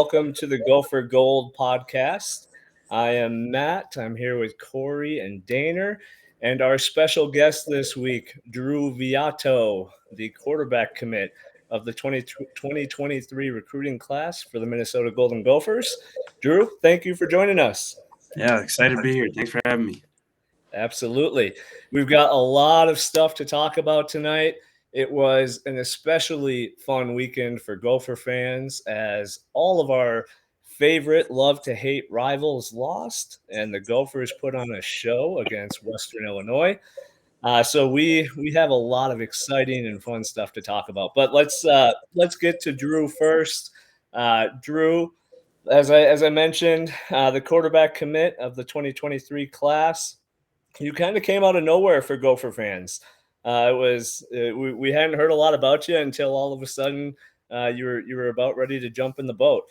welcome to the Go for Gold podcast. I am Matt. I'm here with Corey and Daner, and our special guest this week, Drew Viotto, the quarterback commit of the 2023 recruiting class for the Minnesota Golden Gophers. Drew, thank you for joining us. Yeah, excited to be here. Thanks for having me. Absolutely. We've got a lot of stuff to talk about tonight. It was an especially fun weekend for Gopher fans as all of our favorite love to hate rivals lost, and the Gophers put on a show against Western Illinois. So we have a lot of exciting and fun stuff to talk about. But let's get to Drew first. Drew, as I mentioned, the quarterback commit of the 2023 class. You kind of came out of nowhere for Gopher fans. We hadn't heard a lot about you until all of a sudden you were about ready to jump in the boat.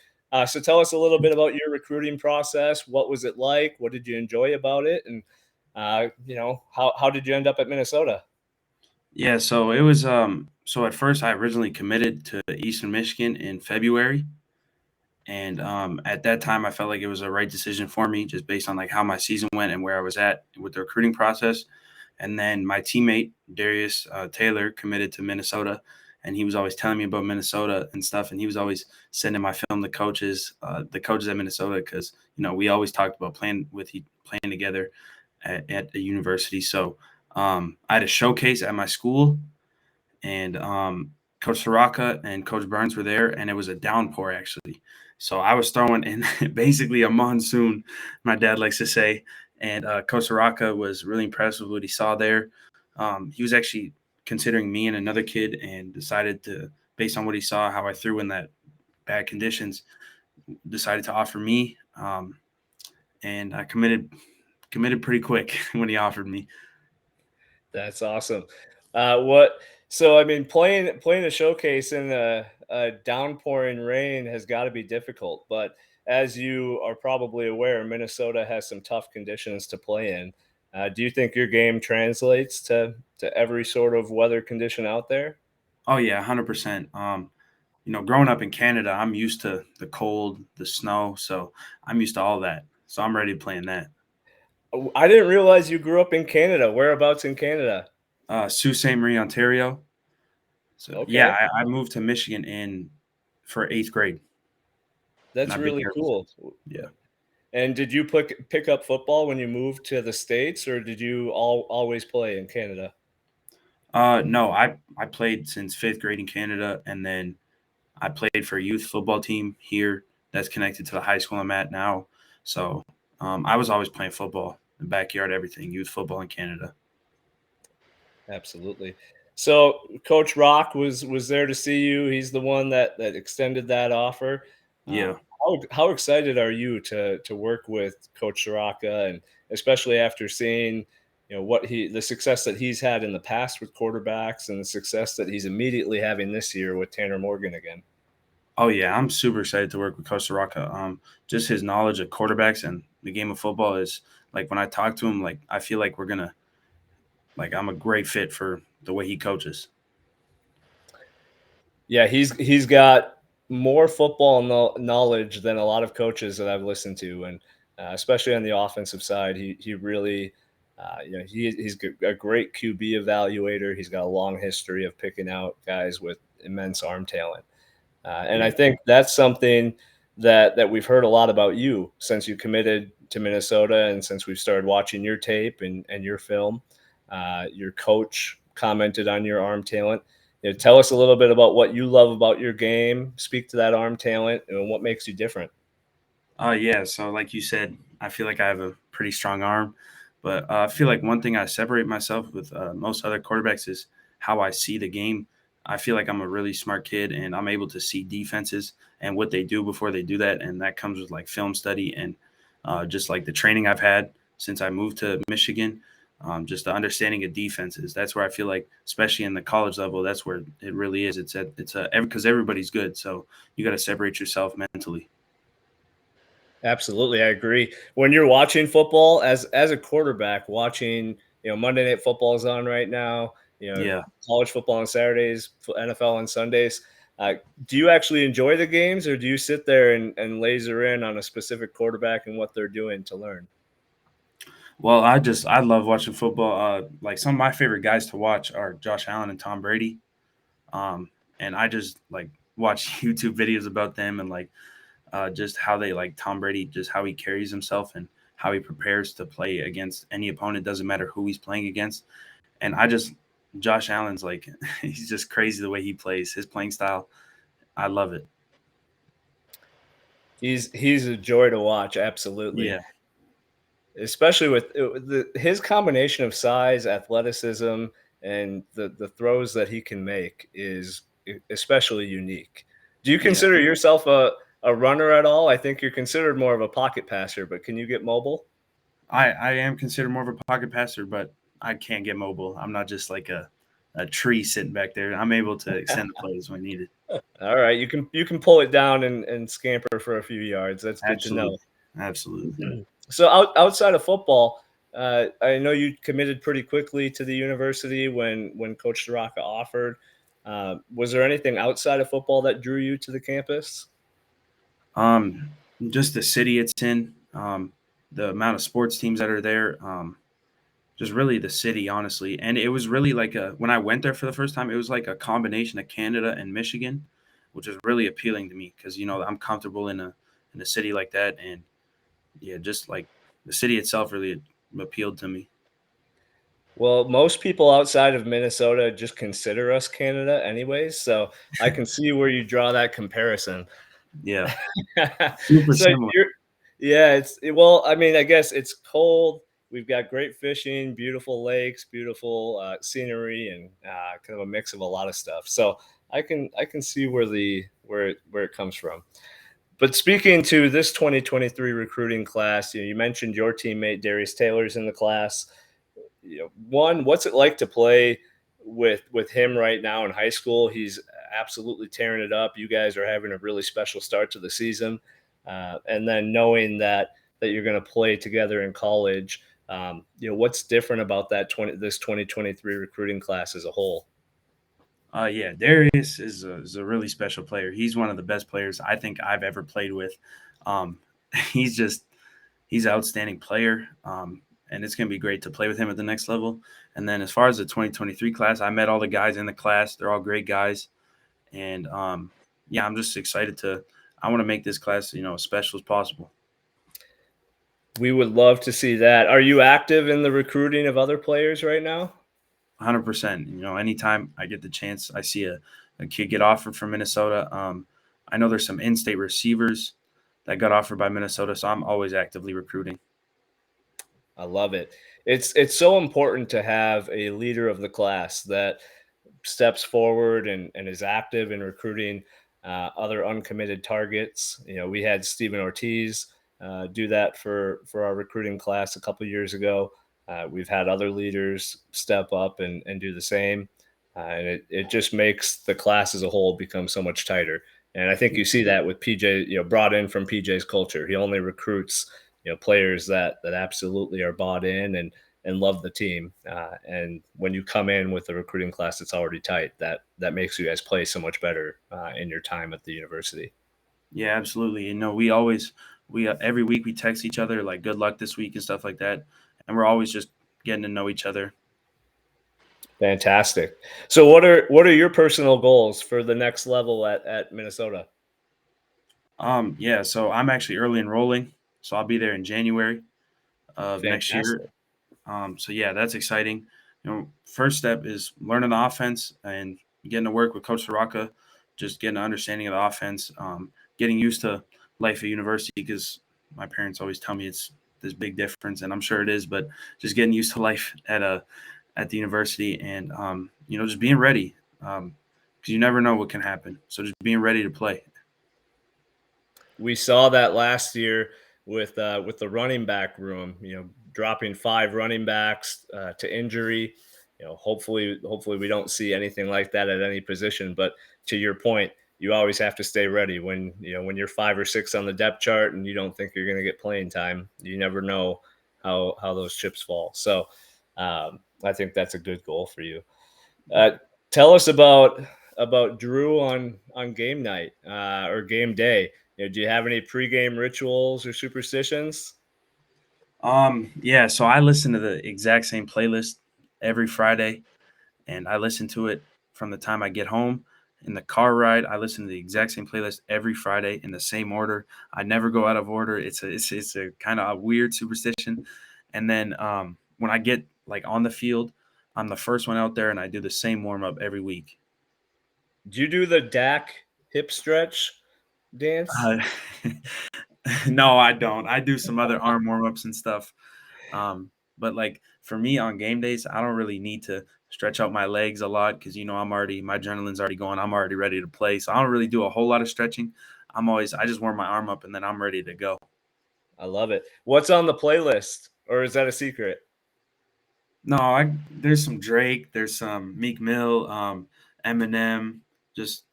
So tell us a little bit about your recruiting process. What was it like? What did you enjoy about it? And how did you end up at Minnesota? Yeah, so it was so at first I originally committed to Eastern Michigan in February. And at that time I felt like it was a right decision for me just based on like how my season went and where I was at with the recruiting process. And then my teammate Darius Taylor committed to Minnesota, and he was always telling me about Minnesota and stuff, and he was always sending my film to the coaches at Minnesota, because we always talked about playing together at the university. So I had a showcase at my school, and Coach Soraka and Coach Burns were there, and it was a downpour actually. So I was throwing in basically a monsoon, my dad likes to say. And Coach Soraka was really impressed with what he saw there. He was actually considering me and another kid, and decided to, based on what he saw, how I threw in that bad conditions, decided to offer me. And I committed pretty quick when he offered me. That's awesome. What? So I mean, playing a showcase in a downpouring rain has got to be difficult. But as you are probably aware, Minnesota has some tough conditions to play in. Do you think your game translates to every sort of weather condition out there? Oh yeah, 100%. Growing up in Canada, I'm used to the cold, the snow, so I'm used to all that. So I'm ready to play in that. Oh, I didn't realize you grew up in Canada. Whereabouts in Canada? Sault Ste. Marie, Ontario. So yeah, Okay, I moved to Michigan in for 8th grade, and that's I've been really here. cool. Yeah. And did you pick up football when you moved to the States, or did you always play in Canada? No, I played since 5th grade in Canada, and then I played for a youth football team here that's connected to the high school I'm at now. So I was always playing football, in the backyard, everything, youth football in Canada. Absolutely. So Coach Rock was there to see you. He's the one that extended that offer. Yeah. How excited are you to work with Coach Soraka, and especially after seeing the success that he's had in the past with quarterbacks and the success that he's immediately having this year with Tanner Morgan again? Oh yeah, I'm super excited to work with Coach Soraka. Just his knowledge of quarterbacks and the game of football is, like, when I talk to him, like, I feel like I'm a great fit for the way he coaches. Yeah, he's got more football knowledge than a lot of coaches that I've listened to, and especially on the offensive side, he really, he's a great QB evaluator. He's got a long history of picking out guys with immense arm talent, and I Yeah. think that's something that we've heard a lot about you since you committed to Minnesota, and since we've started watching your tape and your film. Your coach commented on your arm talent. Tell us a little bit about what you love about your game. Speak to that arm talent and what makes you different. Yeah. So, like you said, I feel like I have a pretty strong arm, but I feel like one thing I separate myself with most other quarterbacks is how I see the game. I feel like I'm a really smart kid, and I'm able to see defenses and what they do before they do that, and that comes with like film study and just like the training I've had since I moved to Michigan. Just the understanding of defenses. That's where I feel like, especially in the college level, that's where it really is. Because everybody's good, so you got to separate yourself mentally. Absolutely, I agree. When you're watching football as a quarterback, watching Monday Night Football is on right now. Yeah. College football on Saturdays, NFL on Sundays. Uh, do you actually enjoy the games, or do you sit there and laser in on a specific quarterback and what they're doing to learn? Well, I love watching football. Like some of my favorite guys to watch are Josh Allen and Tom Brady. Um, and I just like watch YouTube videos about them and like just how they like Tom Brady, just how he carries himself and how he prepares to play against any opponent. Doesn't matter who he's playing against. And I just Josh Allen's like he's just crazy the way he plays. His playing style, I love it. He's a joy to watch, absolutely. Yeah, Especially with his combination of size, athleticism, and the throws that he can make is especially unique. Do you yeah. consider yourself a runner at all? I think you're considered more of a pocket passer, but can you get mobile? I am considered more of a pocket passer, but I can't get mobile. I'm not just like a tree sitting back there. I'm able to extend the plays when needed. All right, you can pull it down and scamper for a few yards. That's good to know. Absolutely, absolutely. So outside of football, I know you committed pretty quickly to the university when Coach Saraka offered. Was there anything outside of football that drew you to the campus? Um, just the city it's in, the amount of sports teams that are there, just really the city, honestly. And it was really like a when I went there for the first time, it was like a combination of Canada and Michigan, which is really appealing to me because I'm comfortable in a city like that, and yeah, just like the city itself really appealed to me. Well, most people outside of Minnesota just consider us Canada anyways, so I can see where you draw that comparison. Yeah, super So similar. you're yeah, well, I mean, I guess it's cold. We've got great fishing, beautiful lakes, beautiful scenery, and kind of a mix of a lot of stuff. So I can see where it comes from. But speaking to this 2023 recruiting class, you mentioned your teammate Darius Taylor's in the class. One, what's it like to play with him right now in high school? He's absolutely tearing it up. You guys are having a really special start to the season, and then knowing that you're going to play together in college. What's different about this 2023 recruiting class as a whole? Yeah, Darius is a really special player. He's one of the best players I think I've ever played with. Um, he's just he's an outstanding player, and it's going to be great to play with him at the next level. And then as far as the 2023 class, I met all the guys in the class. They're all great guys, and yeah, I'm just excited to. I want to make this class as special as possible. We would love to see that. Are you active in the recruiting of other players right now? 100%. Anytime I get the chance, I see a kid get offered from Minnesota. I know there's some in-state receivers that got offered by Minnesota, so I'm always actively recruiting. I love it. It's so important to have a leader of the class that steps forward and is active in recruiting other uncommitted targets. We had Stephen Ortiz do that for our recruiting class a couple years ago. We've had other leaders step up and do the same, and it just makes the class as a whole become so much tighter. And I think you see that with PJ, brought in from PJ's culture. He only recruits players that absolutely are bought in and love the team. And when you come in with a recruiting class that's already tight, that makes you guys play so much better in your time at the university. Yeah, absolutely. We every week we text each other like good luck this week and stuff like that, and we're always just getting to know each other. Fantastic. So what are your personal goals for the next level at Minnesota? Yeah, so I'm actually early enrolling, so I'll be there in January of next year. Fantastic. So yeah, that's exciting. First step is learning the offense and getting to work with Coach Saraka, just getting an understanding of the offense, getting used to life at university because my parents always tell me it's this big difference, and I'm sure it is. But just getting used to life at the university, and just being ready because you never know what can happen. So just being ready to play. We saw that last year with the running back room. Dropping five running backs to injury. Hopefully we don't see anything like that at any position. But to your point, you always have to stay ready when you're 5 or 6 on the depth chart and you don't think you're going to get playing time. You never know how those chips fall. So I think that's a good goal for you. Uh, tell us about about Drew on game night or game day? Do you have any pregame rituals or superstitions? Yeah, so I listen to the exact same playlist every Friday, and I listen to it from the time I get home. In the car ride, I listen to the exact same playlist every Friday in the same order. I never go out of order. It's a kind of a weird superstition. And then when I get like on the field, I'm the first one out there, and I do the same warm up every week. Do you do the Dak hip stretch dance? Uh, no, I don't. I do some other arm warm ups and stuff. But like for me on game days, I don't really need to stretch out my legs a lot because I'm already my adrenaline's already going. I'm already ready to play, so I don't really do a whole lot of stretching. I just warm my arm up and then I'm ready to go. I love it. What's on the playlist, or is that a secret? No, there's some Drake, there's some Meek Mill, Eminem. Just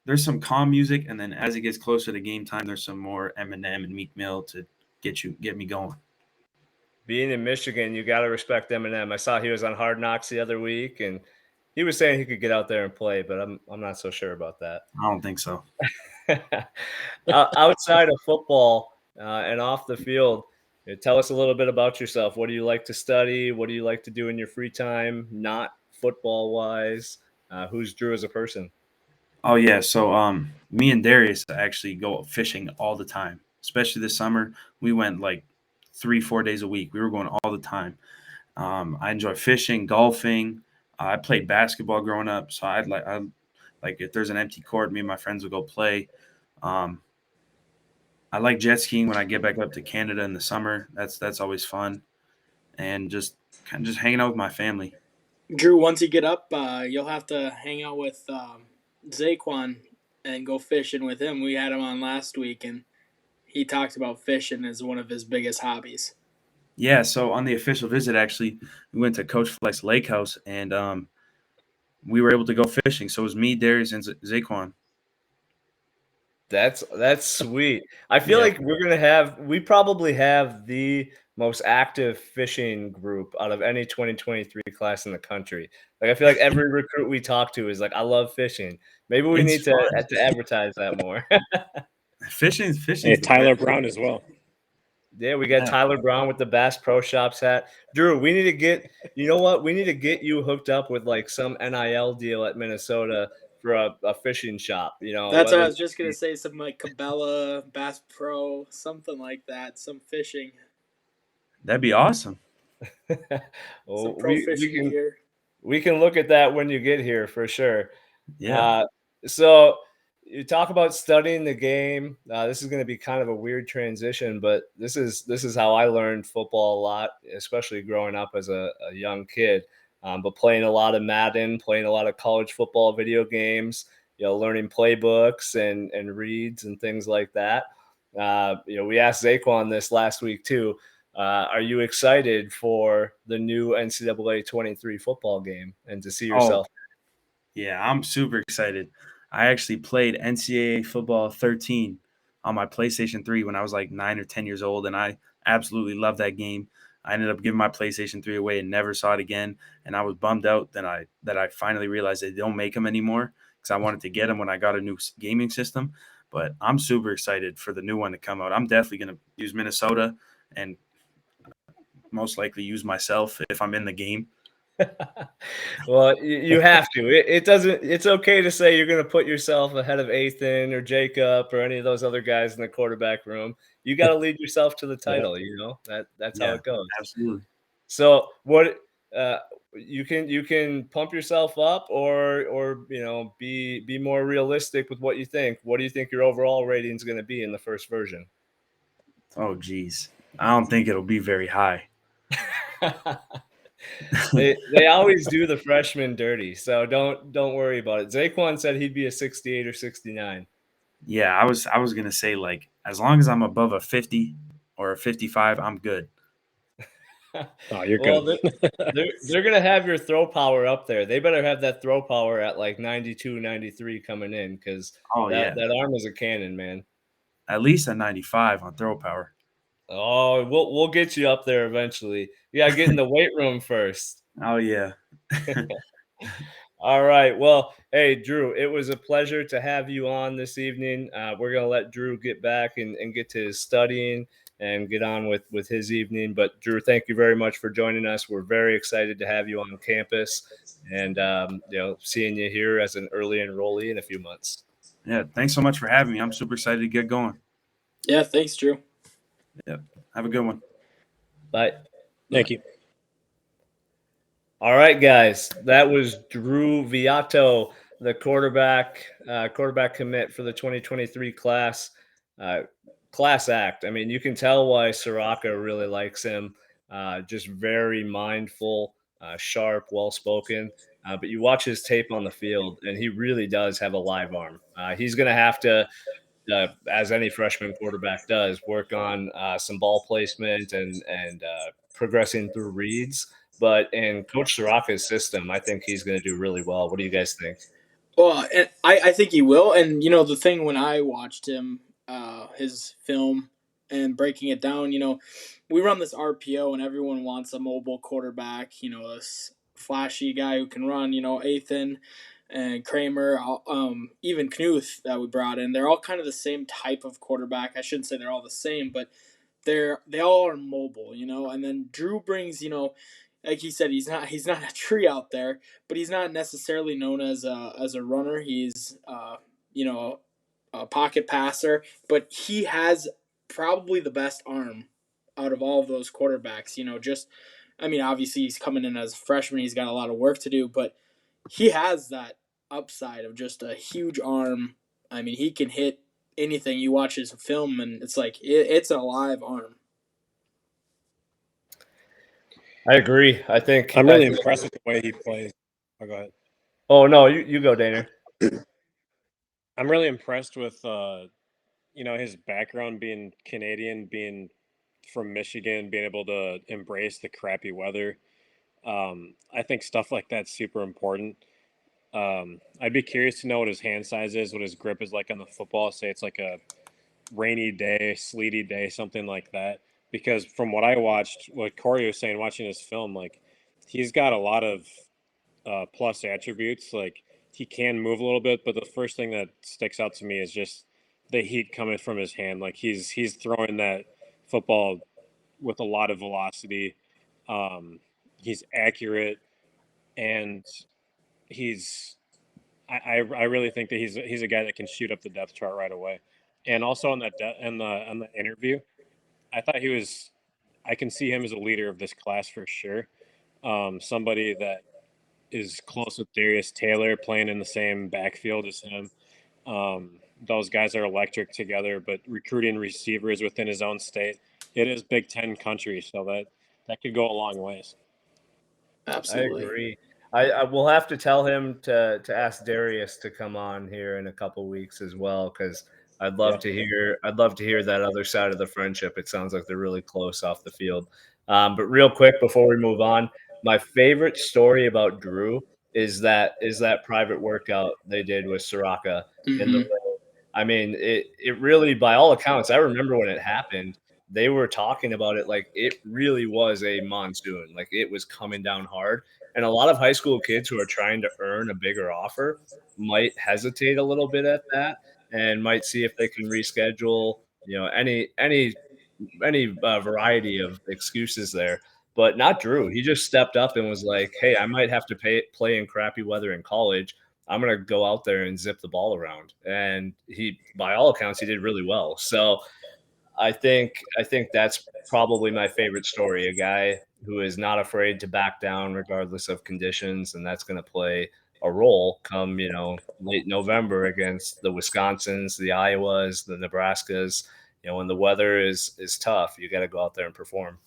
there's some calm music, and then as it gets closer to game time, there's some more Eminem and Meek Mill to get me going. Being in Michigan, you got to respect Eminem. I saw he was on Hard Knocks the other week, and he was saying he could get out there and play, but I'm not so sure about that. I don't think so. Outside of football and off the field, tell us a little bit about yourself. What do you like to study? What do you like to do in your free time, not football wise? Who's Drew as a person? Oh yeah, so me and Darius actually go fishing all the time, especially this summer. We went like 3 4 days a week. We were going all the time. I enjoy fishing, golfing. I played basketball growing up, so I like if there's an empty court, me and my friends would go play. Um, I like jet skiing when I get back up to Canada in the summer. That's always fun, and just kind of just hanging out with my family. Drew, once you get up, you'll have to hang out with Zaquan and go fishing with him. We had him on last week, and he talked about fishing as one of his biggest hobbies. Yeah, so on the official visit, actually, we went to Coach Flex Lake House, and we were able to go fishing. So it was me, Darius, and Zaquan. That's sweet. I feel Yeah. like we probably have the most active fishing group out of any 2023 class in the country. Like I feel like every recruit we talk to is like, I love fishing. Maybe we It's need fun. to advertise that more. Fishing's Hey, the Tyler best. Brown as well. Yeah, we got Yeah. Tyler Brown with the Bass Pro Shops hat. Drew, we need to get, you know what? We need to get you hooked up with like some NIL deal at Minnesota for a fishing shop, That's what I whether was just gonna say. Some like Cabela, Bass Pro, something like that. Some fishing, That'd be awesome. some well, pro we fishing can gear. we can look at that when you get here for sure. Yeah. Uh, so you talk about studying the game. This is going to be kind of a weird transition, but this is how I learned football a lot, especially growing up as a young kid. But playing a lot of Madden, playing a lot of college football video games, learning playbooks and reads and things like that. We asked Zaquan this last week too. Are you excited for the new NCAA 23 football game and to see Oh, yourself? yeah, I'm super excited. I actually played NCAA football 13 on my PlayStation 3 when I was like 9 or 10 years old, and I absolutely loved that game. I ended up giving my PlayStation 3 away and never saw it again, and I was bummed out that I finally realized they don't make them anymore because I wanted to get them when I got a new gaming system. But I'm super excited for the new one to come out. I'm definitely going to use Minnesota and most likely use myself if I'm in the game. Well, you have to. It doesn't. It's okay to say you're going to put yourself ahead of Ethan or Jacob or any of those other guys in the quarterback room. You got to lead yourself to the Yeah. title. That's how Yeah, it goes. absolutely. So what? Uh, you can pump yourself up or be more realistic with what you think. What do you think your overall rating is going to be in the first version? Oh, geez. I don't think it'll be very high. They always do the freshmen dirty, so don't worry about it. Zaquan said he'd be a 68 or 69. Yeah, I was gonna say like as long as I'm above a 50 or a 55, I'm good. Oh, you're Well, good. they're gonna have your throw power up there. They better have that throw power at like 92, 93 coming in because Oh that yeah, that arm is a cannon, man. at least a 95 on throw power. Oh, we'll get you up there eventually. You gotta get in the weight room first. Oh yeah. All right. Well, hey, Drew, it was a pleasure to have you on this evening. We're going to let Drew get back and get to his studying and get on with his evening. But, Drew, thank you very much for joining us. We're very excited to have you on campus and, seeing you here as an early enrollee in a few months. Yeah, thanks so much for having me. I'm super excited to get going. Yeah, thanks, Drew. Yeah, have a good one. Bye. Thank you. All right, guys, that was Drew Viotto, the quarterback commit for the 2023 class. Class act. I mean, you can tell why Soraka really likes him. Just very mindful, sharp, well spoken. But you watch his tape on the field, and he really does have a live arm. He's going to have to, as any freshman quarterback does, work on some ball placement and progressing through reads. But in Coach Soraka's system, I think he's going to do really well. What do you guys think? Well, and I think he will. And the thing when I watched him, his film and breaking it down, we run this RPO, and everyone wants a mobile quarterback. This flashy guy who can run. Athan and Kramer, even Knuth that we brought in. They're all kind of the same type of quarterback. I shouldn't say they're all the same, but they all are mobile. And then Drew brings, like he said, he's not a tree out there, but he's not necessarily known as a runner. He's you know a pocket passer, but he has probably the best arm out of all of those quarterbacks. Just I mean, obviously he's coming in as a freshman. He's got a lot of work to do, but he has that upside of just a huge arm. I mean, he can hit anything. You watch his film, and it's like it's a live arm. I agree. I think I'm really impressed with the way he plays. Oh, go ahead. Oh no, you go, Dana. I'm really impressed with his background being Canadian, being from Michigan, being able to embrace the crappy weather. I think stuff like that's super important. I'd be curious to know what his hand size is, what his grip is like on the football. Say it's like a rainy day, sleety day, something like that. Because from what I watched, what Corey was saying, watching his film, like he's got a lot of plus attributes. Like he can move a little bit, but the first thing that sticks out to me is just the heat coming from his hand. Like he's throwing that football with a lot of velocity. He's accurate, and he's I really think that he's a guy that can shoot up the depth chart right away. And also on that on the interview, I thought he was. I can see him as a leader of this class for sure. Somebody that is close with Darius Taylor, playing in the same backfield as him. Those guys are electric together, but recruiting receivers within his own state, it is Big Ten country, so that could go a long ways. I Absolutely. agree. I will have to tell him to ask Darius to come on here in a couple weeks as well because Yeah. I'd love to hear that other side of the friendship. It sounds like they're really close off the field. But real quick before we move on, my favorite story about Drew is that private workout they did with Soraka in the Mm-hmm. ring. I mean, it really, by all accounts, I remember when it happened. They were talking about it like it really was a monsoon, like it was coming down hard. And a lot of high school kids who are trying to earn a bigger offer might hesitate a little bit at that and might see if they can reschedule, any variety of excuses there. But not Drew. He just stepped up and was like, "Hey, I might have to play in crappy weather in college. I'm gonna go out there and zip the ball around." And he, by all accounts, he did really well. So I think that's probably my favorite story, a guy who is not afraid to back down regardless of conditions, and that's going to play a role come, late November against the Wisconsins, the Iowas, the Nebraskas. When the weather is tough, you got to go out there and perform.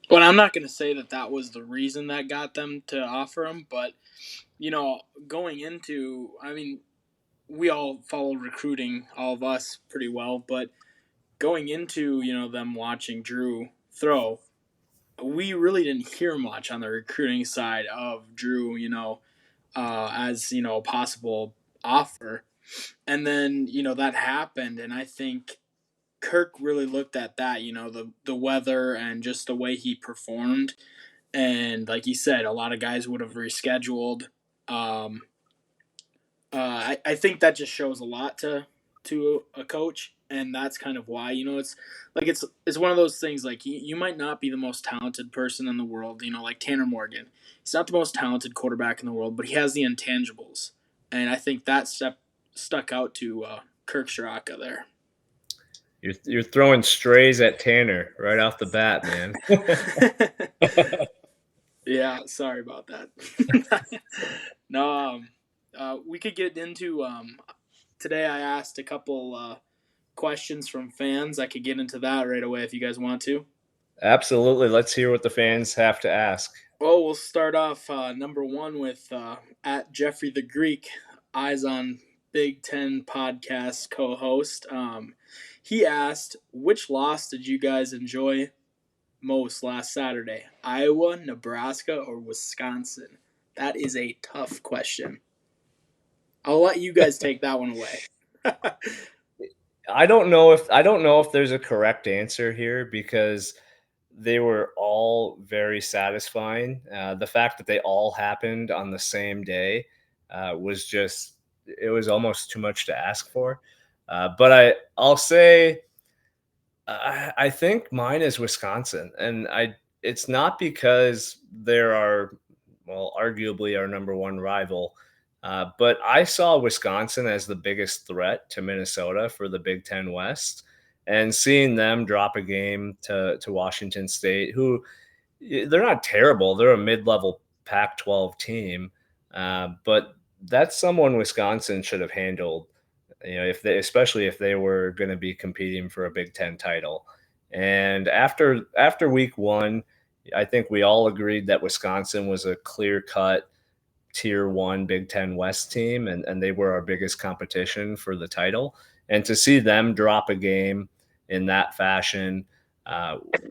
Well, I'm not going to say that was the reason that got them to offer him, but going into, I mean, we all follow recruiting, all of us pretty well, but going into them watching Drew throw, we really didn't hear much on the recruiting side of Drew. As a possible offer, and then that happened, and I think Kirk really looked at that, the weather and just the way he performed, and like you said, a lot of guys would have rescheduled. Um, I think that just shows a lot to a coach, and that's kind of why it's like it's one of those things like you might not be the most talented person in the world, like Tanner Morgan. He's not the most talented quarterback in the world, but he has the intangibles, and I think that stuck out to Kirk Shiraka there. You're throwing strays at Tanner right off the bat, man. Yeah, sorry about that. No, we could get into today. I asked a couple questions from fans. I could get into that right away if you guys want to. Absolutely. Let's hear what the fans have to ask. Well, we'll start off number one with at Jeffrey the Greek, Eyes on Big Ten podcast co-host. He asked, which loss did you guys enjoy most last Saturday? Iowa, Nebraska, or Wisconsin? That is a tough question. I'll let you guys take that one away. I don't know if there's a correct answer here because they were all very satisfying. The fact that they all happened on the same day was just it was almost too much to ask for. But I'll say I think mine is Wisconsin, and it's not because there are well, arguably our number one rival, but I saw Wisconsin as the biggest threat to Minnesota for the Big Ten West, and seeing them drop a game to Washington State, who they're not terrible, they're a mid-level Pac-12 team, but that's someone Wisconsin should have handled if they, especially if they were going to be competing for a Big Ten title. And after week one, I think we all agreed that Wisconsin was a clear cut tier one Big Ten West team, and they were our biggest competition for the title. And to see them drop a game in that fashion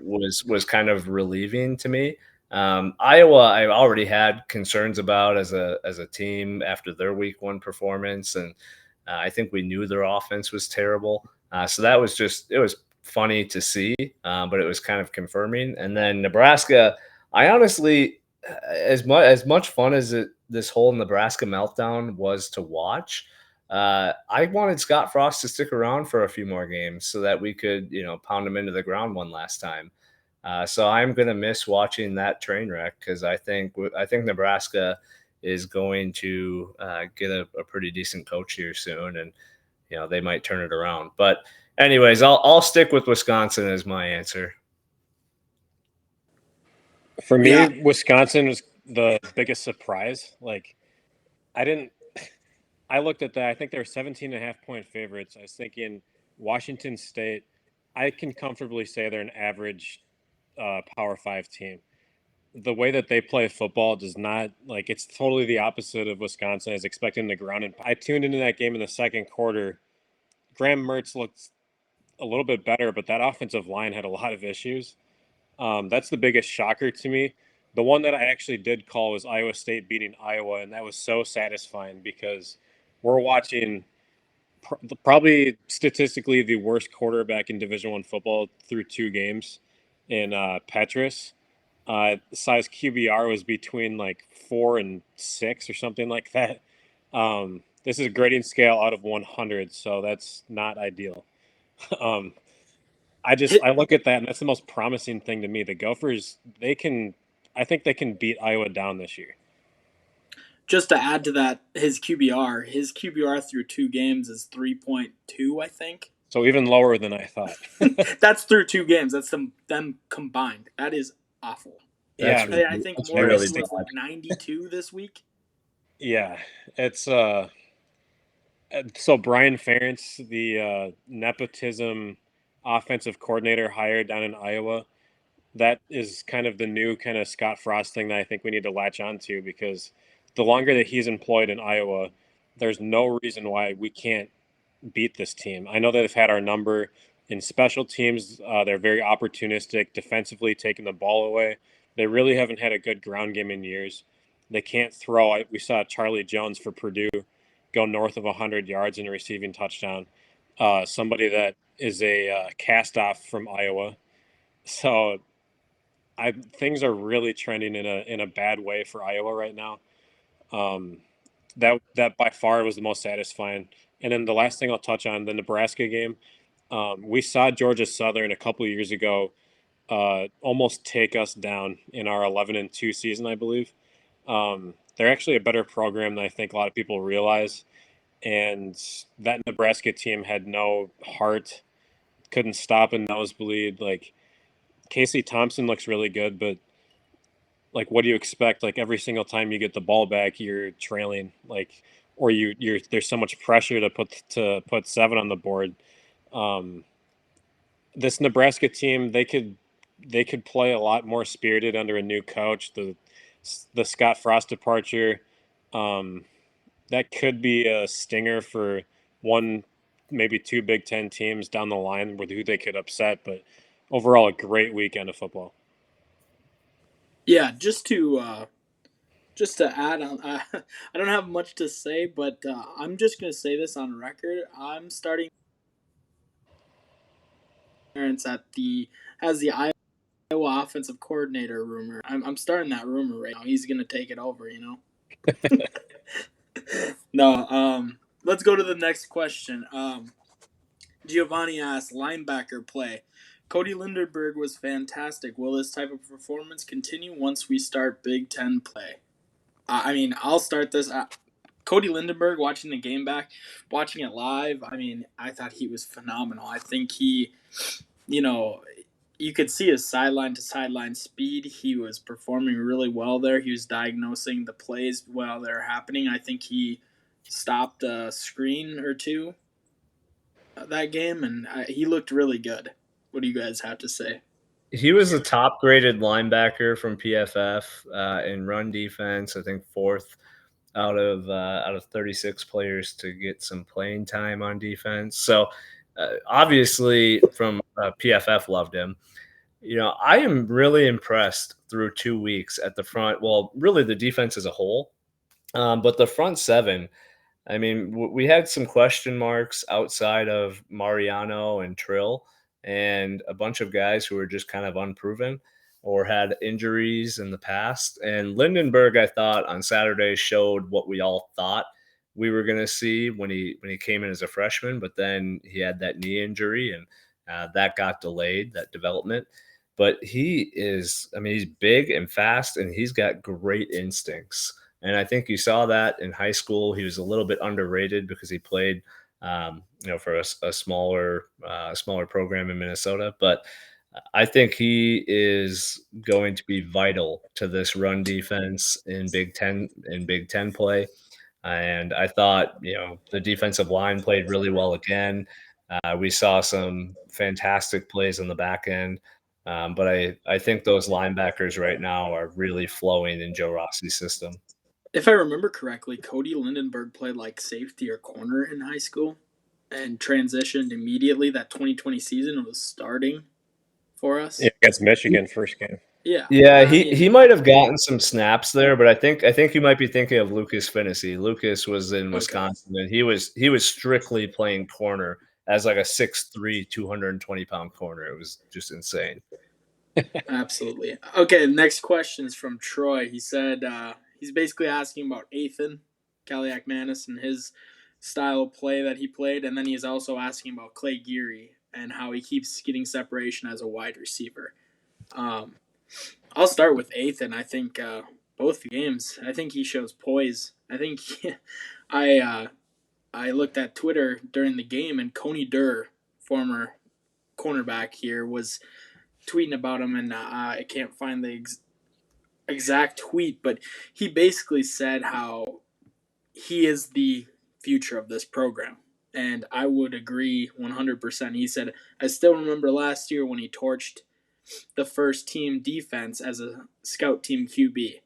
was kind of relieving to me. Iowa, I already had concerns about as a team after their week one performance, and I think we knew their offense was terrible. So that was it was funny to see, but it was kind of confirming. And then Nebraska, I honestly, as much fun as this whole Nebraska meltdown was to watch, I wanted Scott Frost to stick around for a few more games so that we could, pound him into the ground one last time. So I'm gonna miss watching that train wreck because I think Nebraska is going to get a pretty decent coach here soon, and they might turn it around. But anyways, I'll stick with Wisconsin as my answer. For me, Yeah. Wisconsin was the biggest surprise. Like, I looked at that. I think they're 17.5-point favorites. I was thinking Washington State, I can comfortably say they're an average Power 5 team. The way that they play football does not, like, it's totally the opposite of Wisconsin is expecting the ground. And I tuned into that game in the second quarter. Graham Mertz looked a little bit better, but that offensive line had a lot of issues. That's the biggest shocker to me. The one that I actually did call was Iowa State beating Iowa, and that was so satisfying because we're watching probably statistically the worst quarterback in Division I football through 2 games in Petrus. Size QBR was between like 4 and 6 or something like that. This is a grading scale out of 100, so that's not ideal. um, I look at that, and that's the most promising thing to me. The Gophers, I think they can beat Iowa down this year. Just to add to that, his QBR through 2 games is 3.2, I think. So even lower than I thought. That's through 2 games. That's them combined. That is awful. Yeah, I think that's Morris really was like 92 this week. yeah. It's so Brian Ferentz, the nepotism offensive coordinator hired down in Iowa, that is kind of the new kind of Scott Frost thing that I think we need to latch on to because the longer that he's employed in Iowa, there's no reason why we can't beat this team. I know that they've had our number in special teams. They're very opportunistic, defensively taking the ball away. They really haven't had a good ground game in years. They can't throw. We saw Charlie Jones for Purdue go north of 100 yards in a receiving touchdown. Somebody that is a cast-off from Iowa. So things are really trending in a bad way for Iowa right now. that by far was the most satisfying. And then the last thing I'll touch on, the Nebraska game. We saw Georgia Southern a couple of years ago almost take us down in our 11-2 season, I believe. They're actually a better program than I think a lot of people realize. And that Nebraska team had no heart, couldn't stop a nosebleed. Like Casey Thompson looks really good, but like what do you expect? Like every single time you get the ball back, you're trailing. Like or you're there's so much pressure to put 7 on the board. Um, this Nebraska team, they could play a lot more spirited under a new coach. The Scott Frost departure, um, that could be a stinger for one, maybe two Big Ten teams down the line with who they could upset. But overall, a great weekend of football. Yeah, just to add on, I don't have much to say, but I'm just gonna say this on record. I'm starting parents at the has the Iowa offensive coordinator rumor. I'm starting that rumor right now. He's gonna take it over, you know. No, let's go to the next question. Giovanni asks, linebacker play. Cody Lindenberg was fantastic. Will this type of performance continue once we start Big Ten play? I mean, I'll start this. Cody Lindenberg, watching the game back, watching it live, I mean, I thought he was phenomenal. I think he, you know, you could see his sideline to sideline speed. He was performing really well there. He was diagnosing the plays while they're happening. I think he stopped a screen or two that game, and he looked really good. What do you guys have to say? He was a top graded linebacker from PFF in run defense. I think fourth out of 36 players to get some playing time on defense. So obviously, from PFF loved him. You know, I am really impressed through 2 weeks at the front. Well, really the defense as a whole, but the front seven. I mean, we had some question marks outside of Mariano and Trill, and a bunch of guys who were just kind of unproven or had injuries in the past. And Lindenberg, I thought on Saturday showed what we all thought we were going to see when he came in as a freshman, but then he had that knee injury and that got delayed, that development. But he is, I mean, he's big and fast, and he's got great instincts. And I think you saw that in high school. He was a little bit underrated because he played, for a smaller program in Minnesota. But I think he is going to be vital to this run defense in Big Ten play. And I thought, the defensive line played really well again. We saw some fantastic plays on the back end. But I think those linebackers right now are really flowing in Joe Rossi's system. If I remember correctly, Cody Lindenberg played like safety or corner in high school and transitioned immediately. That 2020 season was starting for us. Yeah, against Michigan first game. Yeah. Yeah, I he mean, he might have gotten some snaps there, but I think you might be thinking of Lucas Finney. Lucas was in okay. Wisconsin, and he was strictly playing corner as like a 6'3", 220-pound corner. It was just insane. Absolutely. Okay, next question is from Troy. He said he's basically asking about Ethan Kaliak-Manis and his style of play that he played, and then he's also asking about Clay Geary and how he keeps getting separation as a wide receiver. Um, I'll start with Ethan. I think both games. I think he shows poise. I think I looked at Twitter during the game, and Coney Durr, former cornerback here, was tweeting about him, and I can't find the exact tweet, but he basically said how he is the future of this program. And I would agree 100%. He said, I still remember last year when he torched the first team defense as a scout team QB.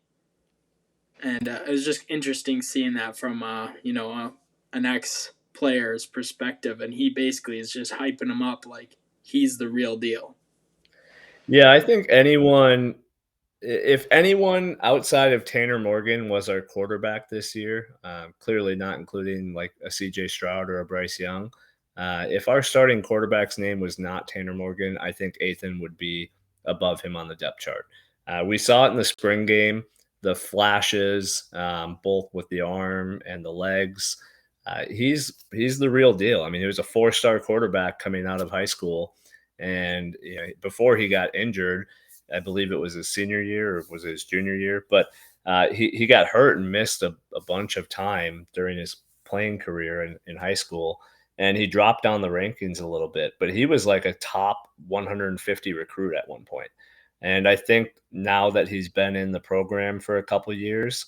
And it was just interesting seeing that from, an ex player's perspective. And he basically is just hyping him up like he's the real deal. Yeah, I think if anyone outside of Tanner Morgan was our quarterback this year, clearly not including like a CJ Stroud or a Bryce Young, if our starting quarterback's name was not Tanner Morgan, I think Ethan would be above him on the depth chart. We saw it in the spring game the flashes, both with the arm and the legs. He's the real deal. I mean, he was a 4-star quarterback coming out of high school, and before he got injured, I believe it was his senior year or was it his junior year, but he got hurt and missed a bunch of time during his playing career in high school, and he dropped down the rankings a little bit, but he was like a top 150 recruit at one point. And I think now that he's been in the program for a couple years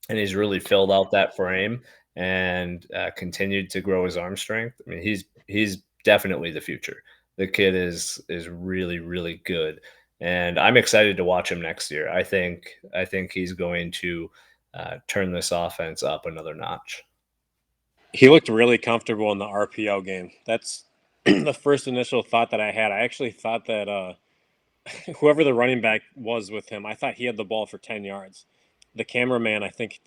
and he's really filled out that frame and continued to grow his arm strength, I mean, he's definitely the future. The kid is really really good, and I'm excited to watch him next year. I think he's going to turn this offense up another notch. He looked really comfortable in the RPO game. That's the first initial thought that I had. I actually thought that whoever the running back was with him, I thought he had the ball for 10 yards. The cameraman, I think,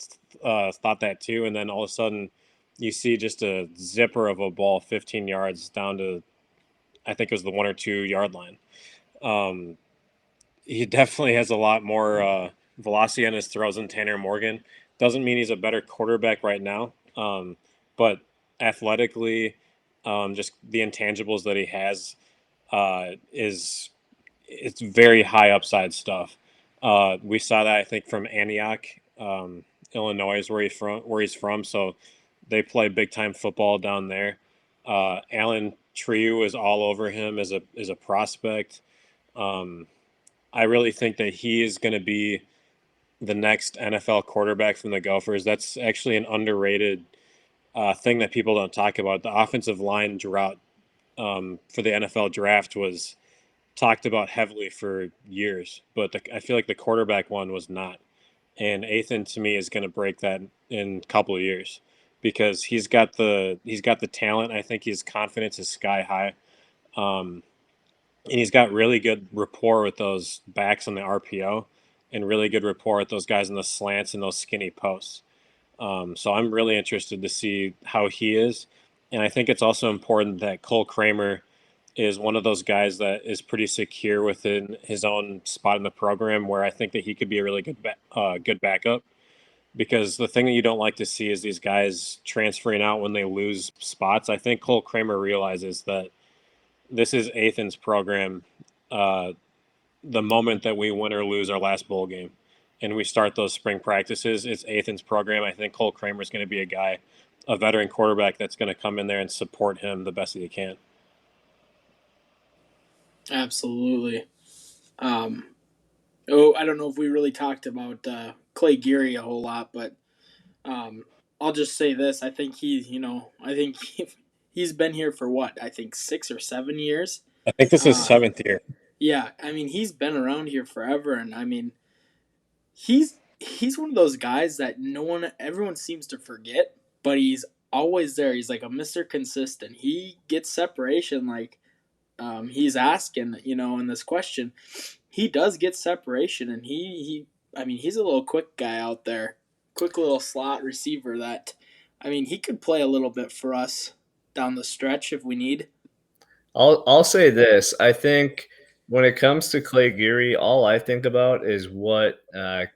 thought that too. And then all of a sudden, you see just a zipper of a ball 15 yards down to, I think it was the 1 or 2 yard line. Um, he definitely has a lot more velocity on his throws than Tanner Morgan. Doesn't mean he's a better quarterback right now, but athletically, just the intangibles that he has is it's very high upside stuff. We saw that I think from Antioch, Illinois, is where he's from. So they play big time football down there. Alan Trieu is all over him as a prospect. Um, I really think that he is going to be the next NFL quarterback from the Gophers. That's actually an underrated thing that people don't talk about. The offensive line drought for the NFL draft was talked about heavily for years, but I feel like the quarterback one was not. And Ethan to me is going to break that in a couple of years because he's got the talent. I think his confidence is sky high. Um, and he's got really good rapport with those backs on the RPO and really good rapport with those guys in the slants and those skinny posts. So I'm really interested to see how he is. And I think it's also important that Cole Kramer is one of those guys that is pretty secure within his own spot in the program where I think that he could be a really good backup. Because the thing that you don't like to see is these guys transferring out when they lose spots. I think Cole Kramer realizes that this is Ethan's program. Uh, the moment that we win or lose our last bowl game and we start those spring practices, it's Ethan's program. I think Cole Kramer is going to be a guy, a veteran quarterback that's going to come in there and support him the best that he can. Absolutely. I don't know if we really talked about Clay Geary a whole lot, but I'll just say this: I think he's been here for what? I think 6 or 7 years. I think this is seventh year. Yeah, I mean he's been around here forever, and I mean he's one of those guys that everyone seems to forget, but he's always there. He's like a Mr. Consistent. He gets separation like he's asking, in this question. He does get separation, and I mean, he's a little quick guy out there. Quick little slot receiver that, I mean, he could play a little bit for us down the stretch if we need. I'll say this. I think when it comes to Clay Geary, all I think about is what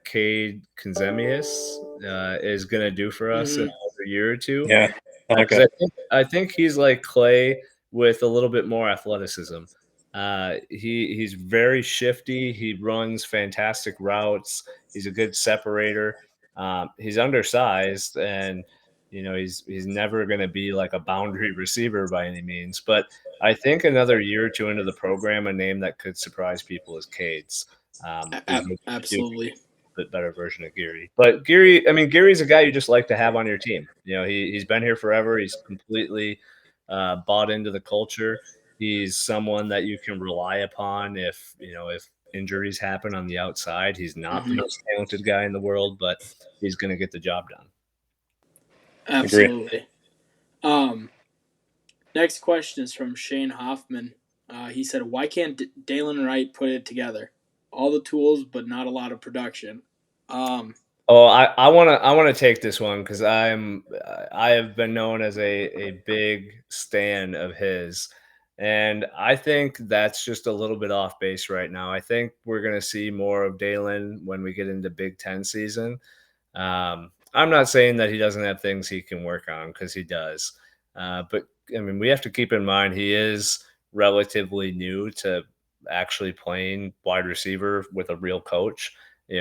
Cade Kenzemius is going to do for us in Mhm. another year or two. Yeah. Because Okay. I think he's like Clay with a little bit more athleticism. He's very shifty. He runs fantastic routes. He's a good separator. He's undersized, and he's never going to be like a boundary receiver by any means. But I think another year or two into the program, a name that could surprise people is Cade's. He's going to do Absolutely. bit better version of Geary. But Geary, I mean, Geary's a guy you just like to have on your team. He's been here forever. He's completely bought into the culture. He's someone that you can rely upon if injuries happen on the outside. He's not the Mhm. most talented guy in the world, but he's going to get the job done. Agree. Absolutely. Um, Next question is from Shane Hoffman. He said, "Why can't Dalen Wright put it together? All the tools, but not a lot of production." Um, Oh, I wanna take this one because I have been known as a big stan of his. And I think that's just a little bit off base right now. I think we're going to see more of Dalen when we get into Big Ten season. I'm not saying that he doesn't have things he can work on, because he does. But I mean, we have to keep in mind he is relatively new to actually playing wide receiver with a real coach.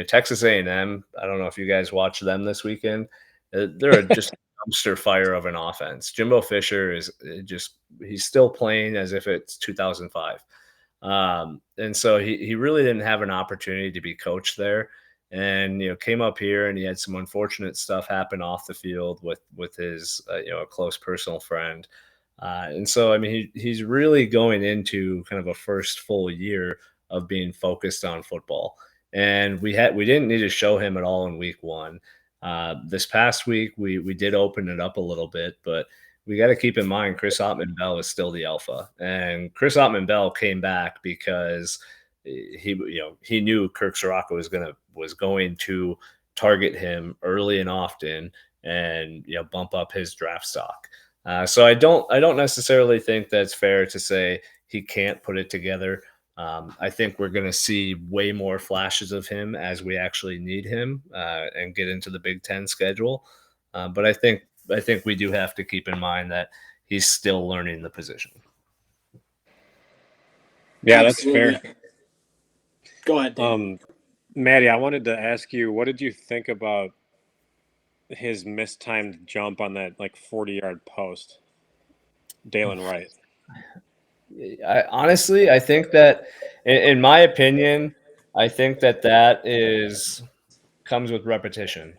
Texas A&M. I don't know if you guys watched them this weekend. They're just a dumpster fire of an offense. Jimbo Fisher is he's still playing as if it's 2005. And so he really didn't have an opportunity to be coached there, and came up here, and he had some unfortunate stuff happen off the field with his a close personal friend. And so I mean he's really going into kind of a first full year of being focused on football, and we didn't need to show him at all in week one. This past week we did open it up a little bit, but we got to keep in mind Chris Ottman-Bell is still the alpha, and Chris Ottman-Bell came back because he knew Kirk Soraka was going to target him early and often, and bump up his draft stock. So I don't necessarily think that's fair to say he can't put it together. I think we're going to see way more flashes of him as we actually need him and get into the Big Ten schedule. But I think we do have to keep in mind that he's still learning the position. Yeah, Absolutely. that's fair. Go ahead, Dave. Maddie, I wanted to ask you, what did you think about his mistimed jump on that 40-yard post, Dalen Wright? I think that, in my opinion, I think that comes with repetition.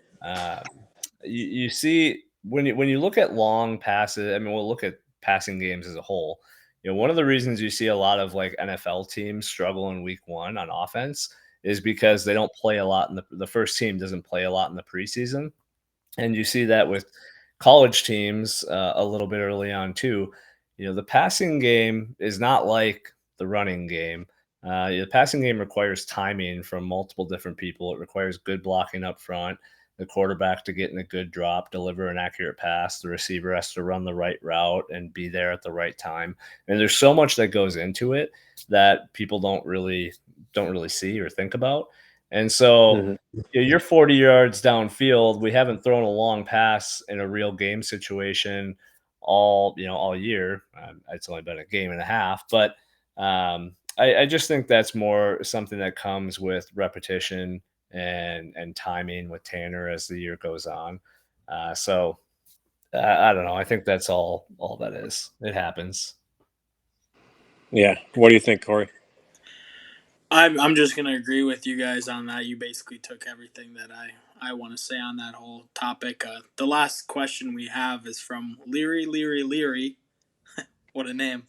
You see when you look at long passes. I mean, we'll look at passing games as a whole. One of the reasons you see a lot of NFL teams struggle in week one on offense is because they don't play a lot in the first team doesn't play a lot in the preseason. And you see that with college teams a little bit early on too. The passing game is not like the running game. The passing game requires timing from multiple different people. It requires good blocking up front, the quarterback to get in a good drop, deliver an accurate pass. The receiver has to run the right route and be there at the right time. And there's so much that goes into it that people don't really see or think about. And so you're 40 yards downfield. We haven't thrown a long pass in a real game situation all year. It's only been a game and a half, but I just think that's more something that comes with repetition and timing with Tanner as the year goes on. So I don't know. I think that's all that is. It happens. Yeah. What do you think, Corey? I'm just gonna agree with you guys on that. You basically took everything that I want to say on that whole topic. The last question we have is from Leary. What a name.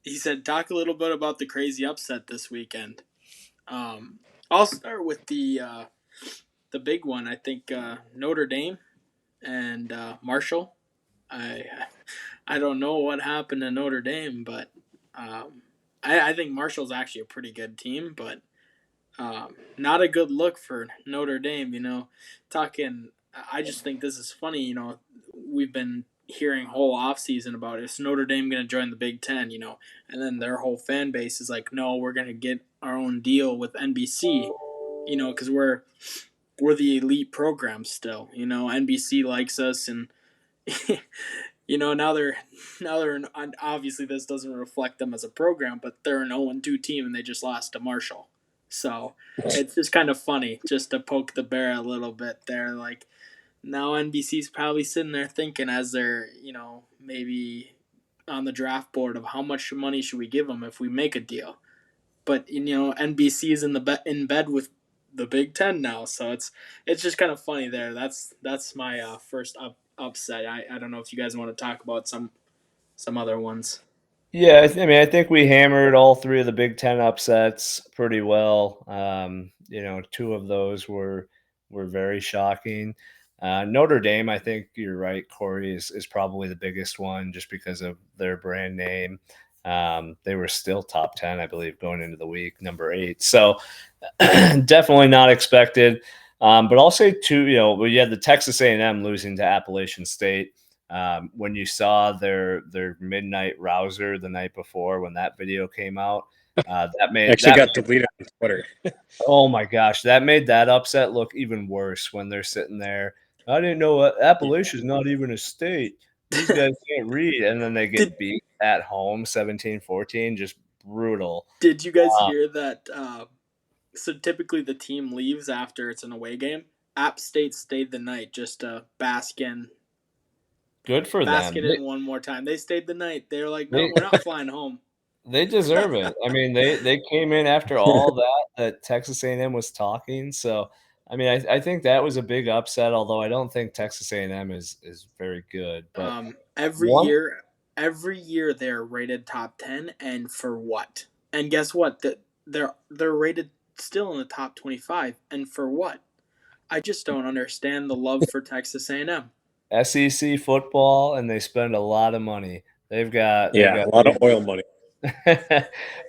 He said, talk a little bit about the crazy upset this weekend. I'll start with the big one. I think Notre Dame and Marshall. I don't know what happened to Notre Dame, but I think Marshall's actually a pretty good team, but not a good look for Notre Dame. I just think this is funny. We've been hearing whole offseason about is Notre Dame going to join the Big Ten, and then their whole fan base is like, no, we're going to get our own deal with NBC, because we're the elite program still. NBC likes us, and now they're obviously this doesn't reflect them as a program, but they're an 0-2 team and they just lost to Marshall. So it's just kind of funny just to poke the bear a little bit there. Like, now NBC's probably sitting there thinking as they're, maybe on the draft board of how much money should we give them if we make a deal. But, NBC is in bed with the Big Ten now, so it's just kind of funny there. That's my first upset. I don't know if you guys want to talk about some other ones. Yeah, I think we hammered all three of the Big Ten upsets pretty well. Two of those were very shocking. Notre Dame, I think you're right, Corey, is probably the biggest one just because of their brand name. They were still top 10, I believe, going into the week, number 8. So definitely not expected. But I'll say too, we had the Texas A&M losing to Appalachian State. When you saw their midnight rouser the night before, when that video came out, that made Actually that got deleted on Twitter. oh my gosh, that made that upset look even worse when they're sitting there. I didn't know Appalachia's not even a state. These guys can't read, and then they Did get beat at home 17-14, just brutal. Did you guys Uh, hear that? So typically the team leaves after it's an away game. App State stayed the night just to Good for bask them. it in one more time. They stayed the night. They were like, no, They we're not flying home. they deserve it. I mean, they came in after all that Texas A&M was talking. So, I mean, I think that was a big upset. Although I don't think Texas A&M is very good. But Every one year they're rated top 10, and for what? And guess what? They're rated still in the top 25, and for what? I just don't understand the love for Texas A&M. SEC football, and they spend a lot of money. They've Yeah, got a lot big. of oil money.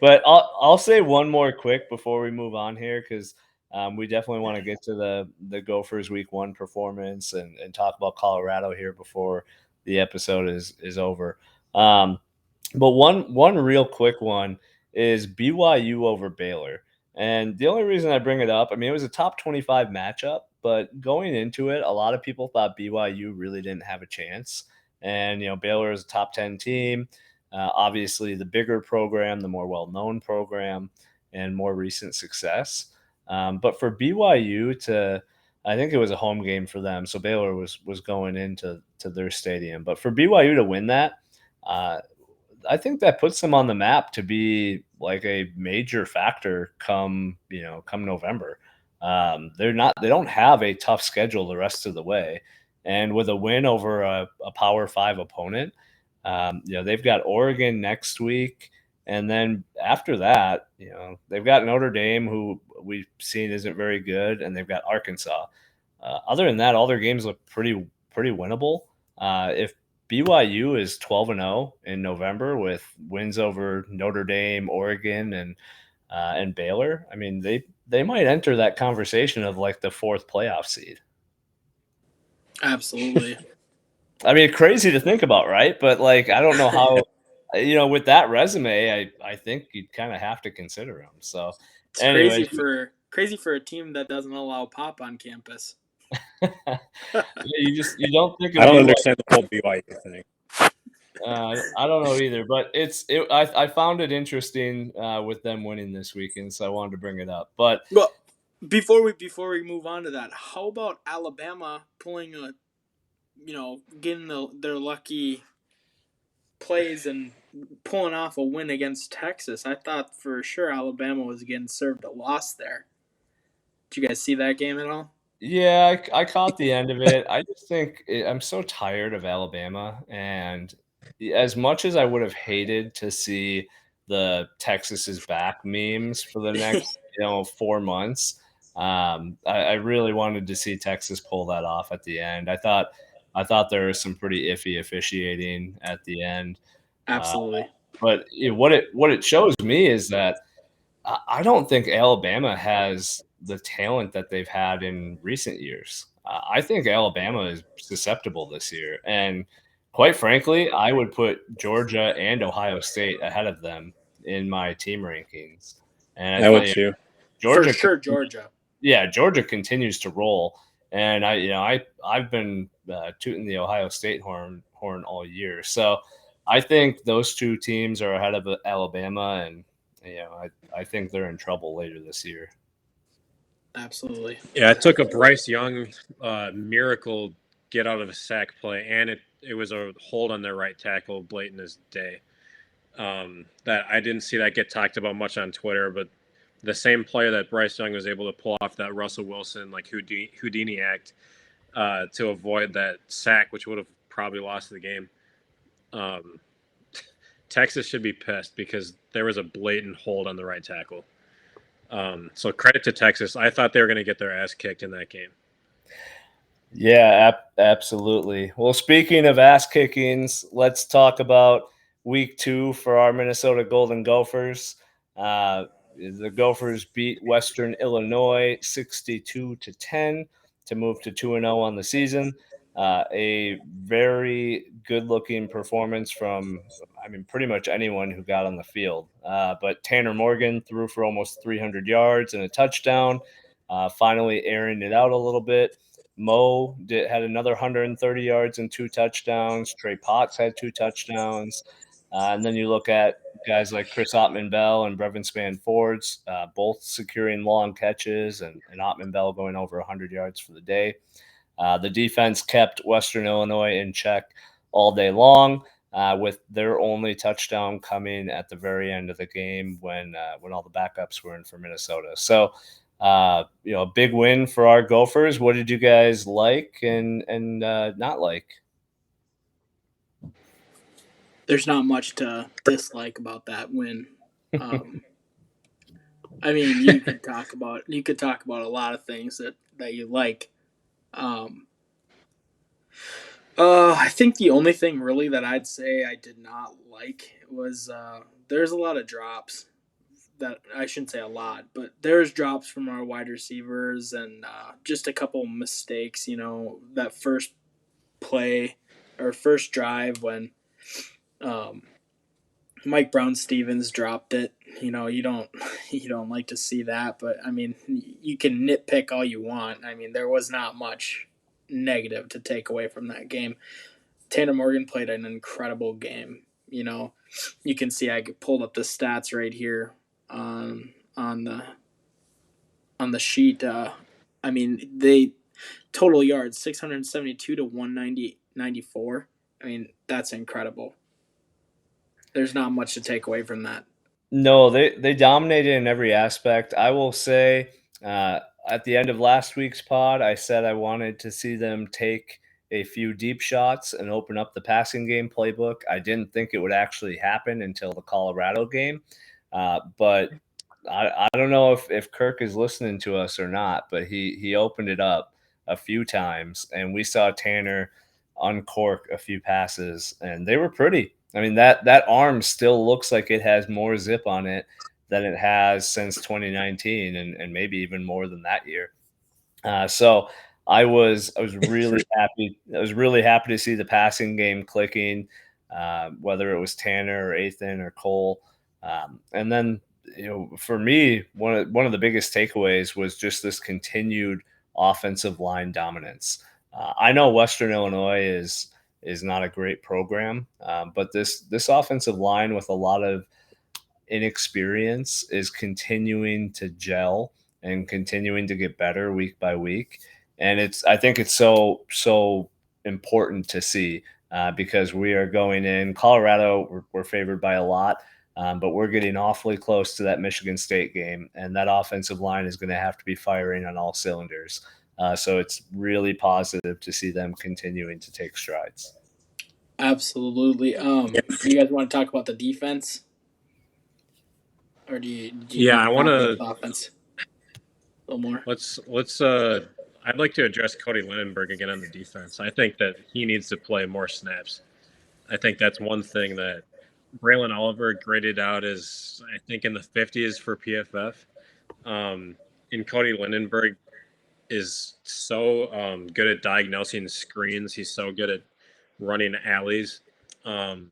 But I'll say one more quick before we move on here because we definitely want to get to the Gophers Week 1 performance and talk about Colorado here before the episode is over. Um, but one real quick one is BYU over Baylor. And the only reason I bring it up, I mean, it was a top 25 matchup, but going into it, a lot of people thought BYU really didn't have a chance. And, Baylor is a top 10 team. Obviously, the bigger program, the more well known program, and more recent success. But for BYU I think it was a home game for them. So Baylor was going into their stadium. But for BYU to win that, uh, I think that puts them on the map to be like a major factor come November. They don't have a tough schedule the rest of the way. And with a win over a Power Five opponent, they've got Oregon next week. And then after that, they've got Notre Dame, who we've seen isn't very good, and they've got Arkansas. Other than that, all their games look pretty winnable. If BYU is 12-0 in November with wins over Notre Dame, Oregon, and Baylor, I mean they might enter that conversation of like the fourth playoff seed. Absolutely. I mean, crazy to think about, right? But like, I don't know how, with that resume, I think you'd kind of have to consider them. So, It's anyways, crazy for a team that doesn't allow pop on campus. you don't think I of don't BYU. understand the whole BYU thing. I don't know either, but I found it interesting with them winning this weekend, so I wanted to bring it up. But Well, before we move on to that, how about Alabama pulling getting their lucky plays and pulling off a win against Texas? I thought for sure Alabama was getting served a loss there. Did you guys see that game at all? yeah, I caught the end of it. I just think I'm so tired of Alabama, and as much as I would have hated to see the Texas is back memes for the next 4 months, I really wanted to see Texas pull that off at the end. I thought there was some pretty iffy officiating at the end, uh, Absolutely. but what it shows me is that I don't think Alabama has the talent that they've had in recent years. I think Alabama is susceptible this year, and quite frankly, I would put Georgia and Ohio State ahead of them in my team rankings. And I I would think too. For Georgia, sure, Georgia. yeah, Georgia continues to roll, and I've been tooting the Ohio State horn all year. So I think those two teams are ahead of Alabama, and I think they're in trouble later this year. Absolutely. Yeah, it took a Bryce Young miracle get out of a sack play, and it was a hold on their right tackle late in his day. That I didn't see that get talked about much on Twitter, but the same player that Bryce Young was able to pull off that Russell Wilson like Houdini act to avoid that sack, which would have probably lost the game. Texas should be pissed because there was a blatant hold on the right tackle. So credit to Texas. I thought they were going to get their ass kicked in that game. Yeah, absolutely. Well, speaking of ass kickings, let's talk about week 2 for our Minnesota Golden Gophers. The Gophers beat Western Illinois 62-10 to move to 2-0 on the season. A very good-looking performance from, I mean, pretty much anyone who got on the field. But Tanner Morgan threw for almost 300 yards and a touchdown, finally airing it out a little bit. Had another 130 yards and 2 touchdowns. Trey Potts had 2 touchdowns. And then you look at guys like Chris Ottman-Bell and Brevin Spann-Fords, both securing long catches, and Ottman-Bell going over 100 yards for the day. The defense kept Western Illinois in check all day long, with their only touchdown coming at the very end of the game when all the backups were in for Minnesota. So, a big win for our Gophers. What did you guys like and not like? There's not much to dislike about that win. I mean, you could talk about a lot of things that you like. I think the only thing really that I'd say I did not like was there's a lot of drops. That I shouldn't say a lot, but there's drops from our wide receivers and just a couple mistakes. That first play or first drive when um, Mike Brown Stevens dropped it. You don't you don't like to see that, but I mean, you can nitpick all you want. I mean, there was not much negative to take away from that game. Tanner Morgan played an incredible game. You can see I pulled up the stats right here on the sheet. I mean, they total yards 672 to 194. I mean, that's incredible. There's not much to take away from that. No, they dominated in every aspect. I will say, at the end of last week's pod, I said I wanted to see them take a few deep shots and open up the passing game playbook. I didn't think it would actually happen until the Colorado game, but I don't know if Kirk is listening to us or not, but he opened it up a few times, and we saw Tanner uncork a few passes, and they were pretty. I mean, that arm still looks like it has more zip on it than it has since 2019, and maybe even more than that year. So I was really happy. I was really happy to see the passing game clicking, whether it was Tanner or Ethan or Cole. And then, for me, one of the biggest takeaways was just this continued offensive line dominance. I know Western Illinois is not a great program, but this offensive line with a lot of inexperience is continuing to gel and continuing to get better week by week. And I think it's so important to see, because we are going in Colorado. We're favored by a lot, but we're getting awfully close to that Michigan State game, and that offensive line is going to have to be firing on all cylinders. So it's really positive to see them continuing to take strides. Absolutely. Do you guys want to talk about the defense, or do you Yeah, want I to want talk about to the offense a little more? let's I'd like to address Cody Lindenberg again on the defense. I think that he needs to play more snaps. I think that's one thing that Braylon Oliver graded out as, I think, in the 50s for PFF. And Cody Lindenberg is so good at diagnosing screens. He's so good at running alleys. Um,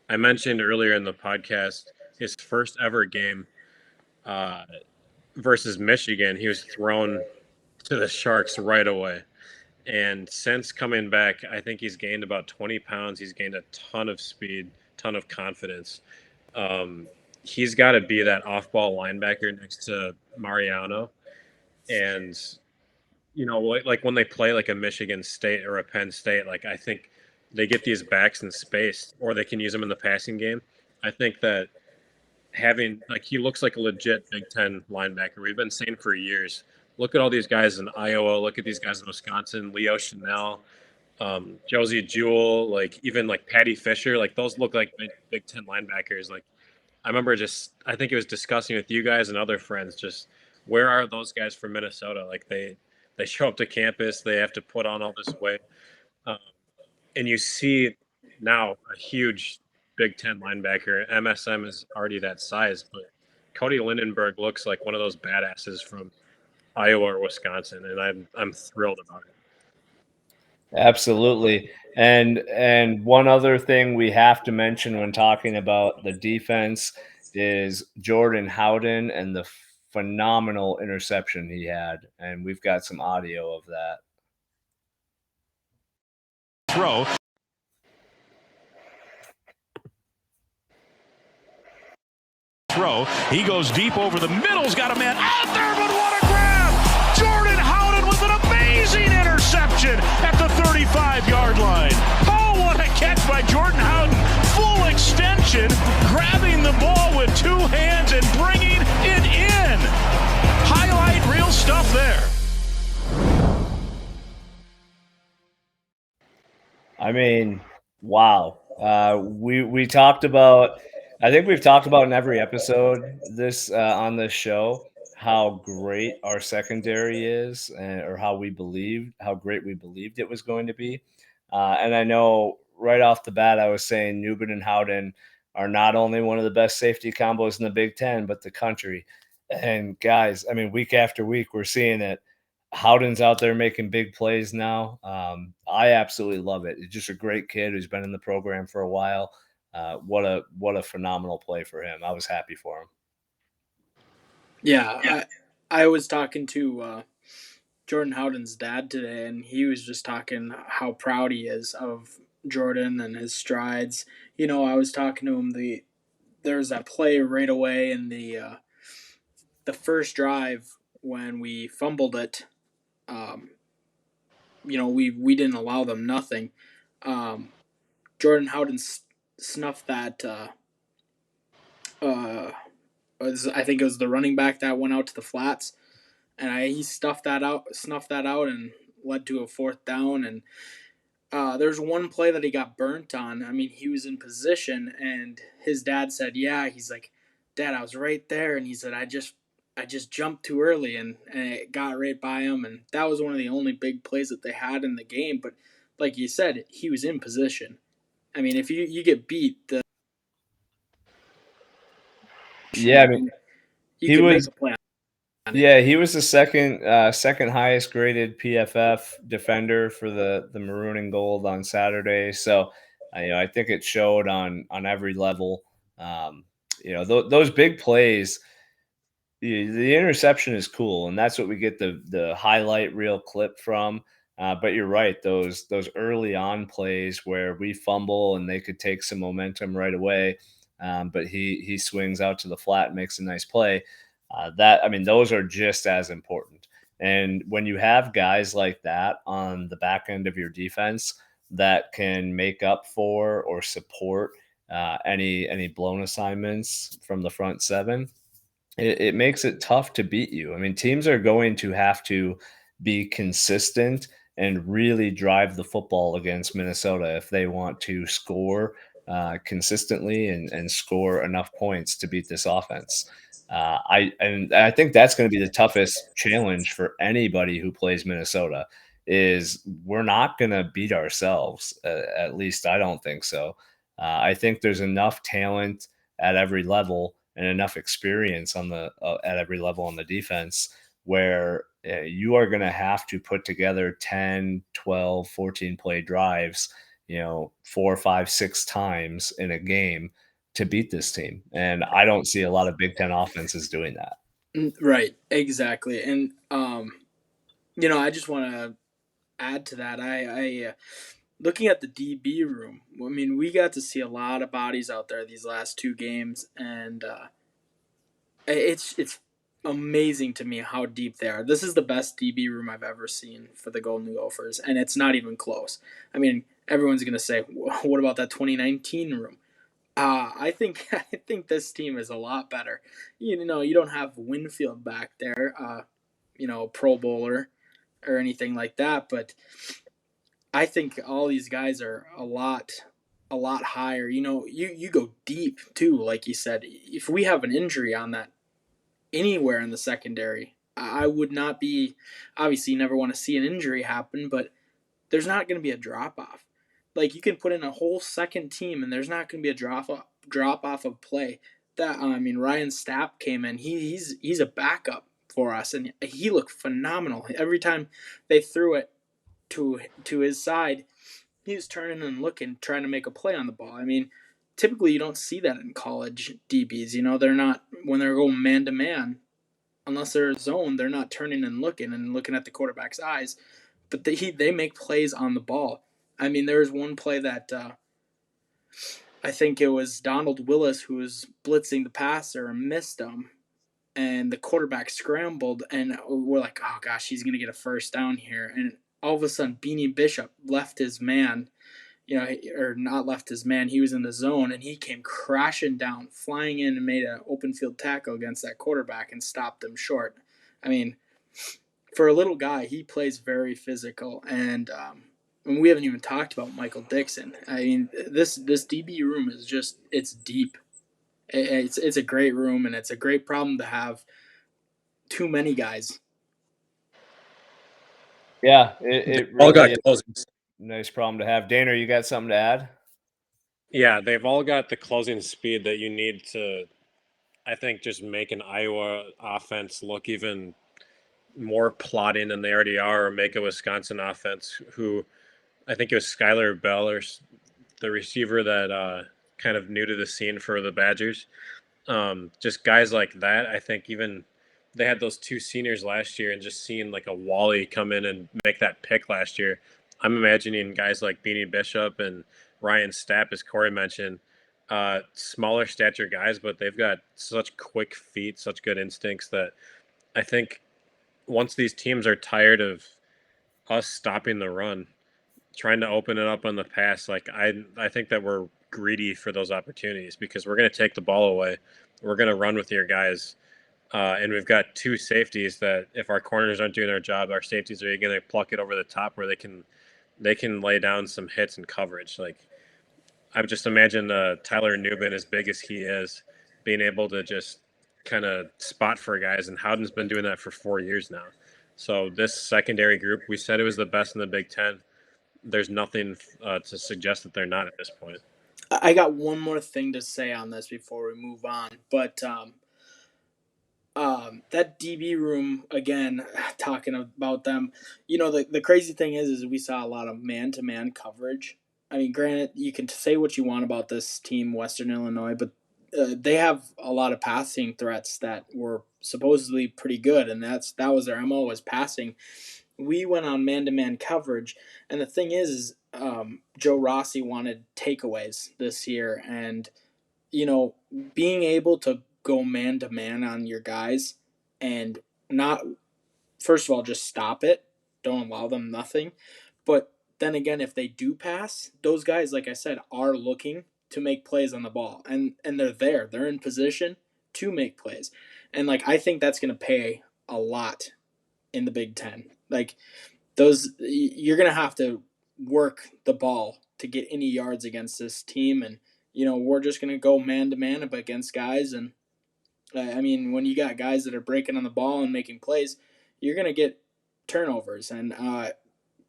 I mentioned earlier in the podcast his first ever game uh, versus Michigan. He was thrown to the Sharks right away. And since coming back, I think he's gained about 20 pounds. He's gained a ton of speed, ton of confidence. Um, he's got to be that off-ball linebacker next to Mariano. And, like when they play like a Michigan State or a Penn State, like I think they get these backs in space, or they can use them in the passing game. I think that having, like, he looks like a legit Big Ten linebacker. We've been saying for years, look at all these guys in Iowa, look at these guys in Wisconsin, Leo Chanel, Josie Jewell, like even like Patty Fisher, like those look like Big Ten linebackers. Like I think it was discussing with you guys and other friends, just where are those guys from Minnesota? Like they show up to campus, they have to put on all this weight, um, and you see now a huge Big Ten linebacker. MSM is already that size, but Cody Lindenberg looks like one of those badasses from Iowa or Wisconsin, and I'm thrilled about it. Absolutely. And one other thing we have to mention when talking about the defense is Jordan Howden and the phenomenal interception he had, and we've got some audio of that. Throw. He goes deep over the middle's got a man out there, but what a grab! Jordan Howden with an amazing interception at the 35-yard line. Oh, what a catch by Jordan Howden. Full extension, grabbing the ball with two hands and bringing it in. Highlight reel stuff there. I mean, wow. We talked about. I think we've talked about in every episode this on this show how great our secondary is, or how great we believed it was going to be. And I know right off the bat, I was saying Newman and Howden are not only one of the best safety combos in the Big Ten, but the country. And guys, I mean, week after week, we're seeing it. Howden's out there making big plays now. I absolutely love it. He's just a great kid who's been in the program for a while. What a phenomenal play for him. I was happy for him. Yeah, I was talking to Jordan Howden's dad today, and he was just talking how proud he is of Jordan and his strides. I was talking to him. There's that play right away in the first drive when we fumbled it. We didn't allow them nothing. Jordan Howden snuffed that. I think it was the running back that went out to the flats, and he snuffed that out, and led to a fourth down. And there's one play that he got burnt on. I mean, he was in position, and his dad said, "Yeah." He's like, "Dad, I was right there," and he said, "I just jumped too early, and it got right by him." And that was one of the only big plays that they had in the game. But like you said, he was in position. I mean, if you get beat, Yeah, I mean, you he can make was. a play. Yeah, he was the second highest graded PFF defender for the maroon and gold on Saturday. So, I think it showed on every level. Those big plays. The interception is cool, and that's what we get the highlight reel clip from. But you're right; those early on plays where we fumble and they could take some momentum right away, but he swings out to the flat and makes a nice play. Those are just as important. And when you have guys like that on the back end of your defense that can make up for or support any blown assignments from the front seven, it makes it tough to beat you. I mean, teams are going to have to be consistent and really drive the football against Minnesota if they want to score consistently and score enough points to beat this offense. I think that's going to be the toughest challenge for anybody who plays Minnesota. Is we're not going to beat ourselves. At least I don't think so. I think there's enough talent at every level and enough experience on the at every level on the defense where you are going to have to put together 10, 12, 14 play drives, 4, 5, 6 times in a game to beat this team. And I don't see a lot of Big Ten offenses doing that. Right, exactly. And I just want to add to that. I looking at the DB room. I mean, we got to see a lot of bodies out there these last two games, and it's amazing to me how deep they are. This is the best DB room I've ever seen for the Golden Gophers, and it's not even close. I mean, everyone's gonna say, "What about that 2019 room?" I think I think this team is a lot better. You don't have Winfield back there, Pro Bowler or anything like that, but I think all these guys are a lot higher. You go deep too, like you said. If we have an injury on that anywhere in the secondary, I would not be. Obviously, you never want to see an injury happen, but there's not going to be a drop off. Like you can put in a whole second team, and there's not going to be a drop off of play. Ryan Stapp came in. He's a backup for us, and he looked phenomenal every time they threw it. to his side, he was turning and looking, trying to make a play on the ball. I mean, typically you don't see that in college DBs. You know, they're not, when they're going man to man, unless they're zone, they're not turning and looking at the quarterback's eyes. But they make plays on the ball. I mean, there was one play that I think it was Donald Willis who was blitzing the passer and missed him, and the quarterback scrambled, and we're like, oh gosh, he's gonna get a first down here, and all of a sudden, Beanie Bishop left his man, or not left his man. He was in the zone, and he came crashing down, flying in, and made an open field tackle against that quarterback and stopped him short. I mean, for a little guy, he plays very physical, and we haven't even talked about Michael Dixon. I mean, this DB room is it's deep. It's a great room, and it's a great problem to have too many guys. Yeah, it All got really closing. nice problem to have. Dana, you got something to add? Yeah, they've all got the closing speed that you need to, I think, just make an Iowa offense look even more plotting than they already are, or make a Wisconsin offense who I think it was Skylar Bell or the receiver that kind of new to the scene for the Badgers. Just guys like that. I think even they had those two seniors last year, and just seeing like a Wally come in and make that pick last year. I'm imagining guys like Beanie Bishop and Ryan Stapp, as Corey mentioned, smaller stature guys, but they've got such quick feet, such good instincts that I think once these teams are tired of us stopping the run, trying to open it up on the pass, like I think that we're greedy for those opportunities because we're going to take the ball away. We're going to run with your guys. And we've got two safeties that if our corners aren't doing their job, our safeties are going to pluck it over the top where they can lay down some hits and coverage. Like I would just imagine Tyler Newbin, as big as he is, being able to just kind of spot for guys, and Howden's been doing that for 4 years now. So this secondary group, we said it was the best in the Big Ten. There's nothing to suggest that they're not at this point. I got one more thing to say on this before we move on, but that DB room again, talking about them, the crazy thing is we saw a lot of man to man coverage. I mean, granted, you can say what you want about this team, Western Illinois, but they have a lot of passing threats that were supposedly pretty good, and that was their MO, was passing. We went on man to man coverage, and the thing is Joe Rossi wanted takeaways this year, and being able to go man to man on your guys and not, first of all, just stop it, don't allow them nothing. But then again, if they do pass, those guys, like I said, are looking to make plays on the ball, and they're in position to make plays. And like I think that's going to pay a lot in the Big Ten. Like those, you're going to have to work the ball to get any yards against this team, and we're just going to go man to man up against guys. And I mean, when you got guys that are breaking on the ball and making plays, you're going to get turnovers. And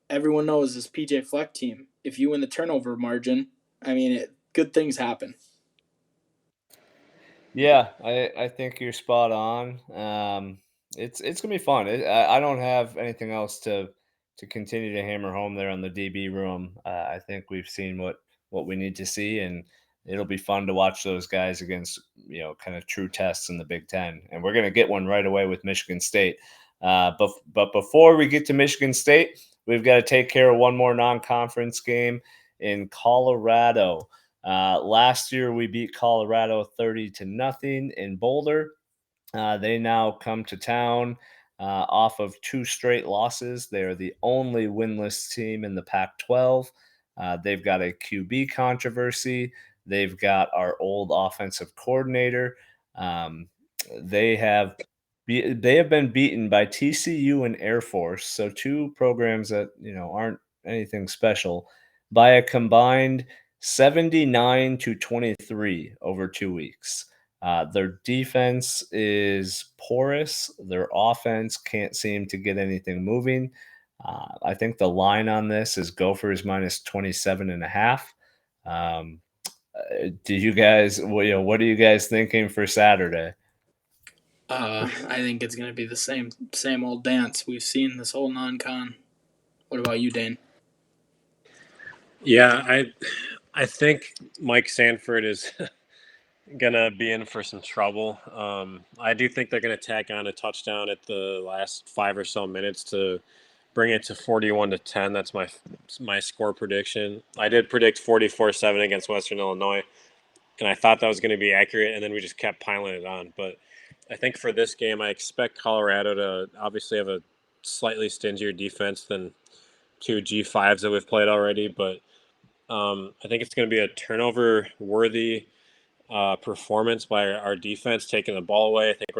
everyone knows this PJ Fleck team, if you win the turnover margin, I mean, good things happen. Yeah, I think you're spot on. It's gonna be fun. I don't have anything else to continue to hammer home there on the DB room. I think we've seen what we need to see, and it'll be fun to watch those guys against kind of true tests in the Big Ten. And we're gonna get one right away with Michigan State. But before we get to Michigan State, we've got to take care of one more non-conference game in Colorado. Last year we beat Colorado 30-0 in Boulder. They now come to town off of 2 straight losses. They are the only winless team in the Pac-12. They've got a QB controversy. They've got our old offensive coordinator. They have been beaten by TCU and Air Force, so 2 programs that aren't anything special, by a combined 79-23 over 2 weeks. Their defense is porous. Their offense can't seem to get anything moving. I think the line on this is Gophers minus 27.5. Do you guys, what are you guys thinking for Saturday? I think it's going to be the same old dance we've seen this whole non-con. What about you, Dane? Yeah, I think Mike Sanford is gonna be in for some trouble. I do think they're gonna tack on a touchdown at the last 5 or so minutes to bring it to 41-10. That's my score prediction. I did predict 44-7 against Western Illinois, and I thought that was going to be accurate, and then we just kept piling it on. But I think for this game, I expect Colorado to obviously have a slightly stingier defense than two G5s that we've played already, but I think it's going to be a turnover-worthy performance by our defense, taking the ball away. I think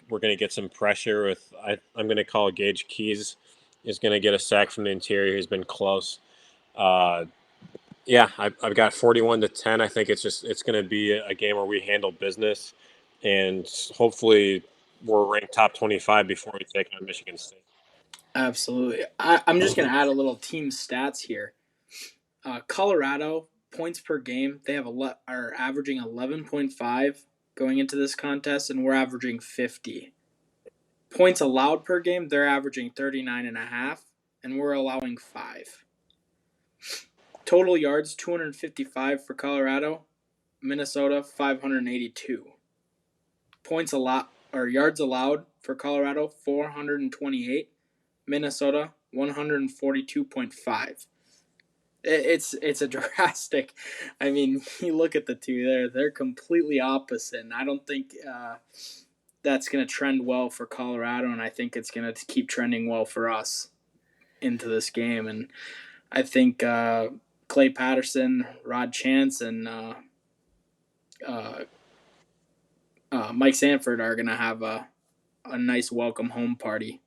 we're going to get some pressure with. I'm going to call Gage Keys is going to get a sack from the interior. He's been close. Yeah, I've got 41-10. I think it's going to be a game where we handle business, and hopefully we're ranked top 25 before we take on Michigan State. Absolutely. I'm just going to add a little team stats here. Colorado points per game, they are averaging 11.5 going into this contest, and we're averaging 50. Points allowed per game, they're averaging 39.5, and we're allowing 5. Total yards 255 for Colorado, Minnesota 582. Points allowed or yards allowed for Colorado 428, Minnesota 142.5. It's a drastic. I mean, you look at the two; they're completely opposite. And I don't think that's going to trend well for Colorado, and I think it's going to keep trending well for us into this game. And I think Clay Patterson, Rod Chance, and Mike Sanford are going to have a nice welcome home party.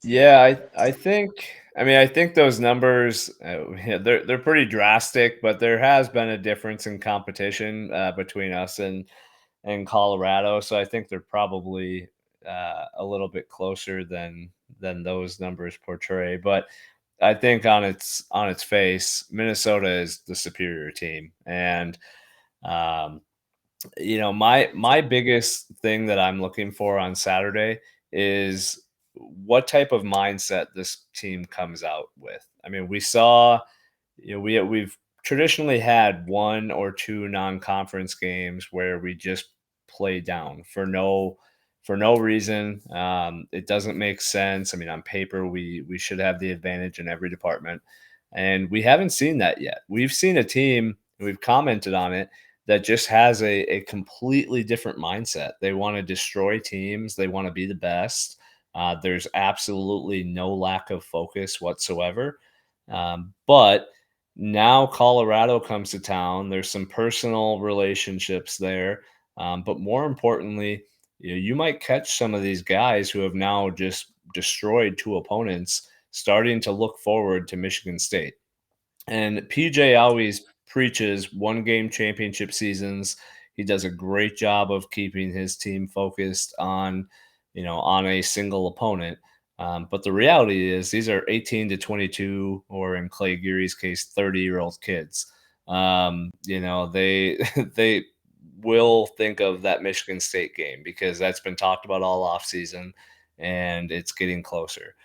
Yeah, I think. I mean, I think those numbers they're pretty drastic, but there has been a difference in competition between us and Colorado, so I think they're probably a little bit closer than those numbers portray. But I think on its face, Minnesota is the superior team, and um, my biggest thing that I'm looking for on Saturday is what type of mindset this team comes out with. I mean, we saw, we've traditionally had one or two non-conference games where we just play down for no reason. It doesn't make sense. I mean, on paper, we should have the advantage in every department, and we haven't seen that yet. We've seen a team, we've commented on it, that just has a completely different mindset. They want to destroy teams. They want to be the best. There's absolutely no lack of focus whatsoever. But now Colorado comes to town. There's some personal relationships there. But more importantly, you might catch some of these guys who have now just destroyed two opponents starting to look forward to Michigan State. And PJ always preaches one game championship seasons. He does a great job of keeping his team focused on a single opponent. But the reality is these are 18 to 22, or in Clay Geary's case, 30-year-old kids. They they will think of that Michigan State game because that's been talked about all off season, and it's getting closer.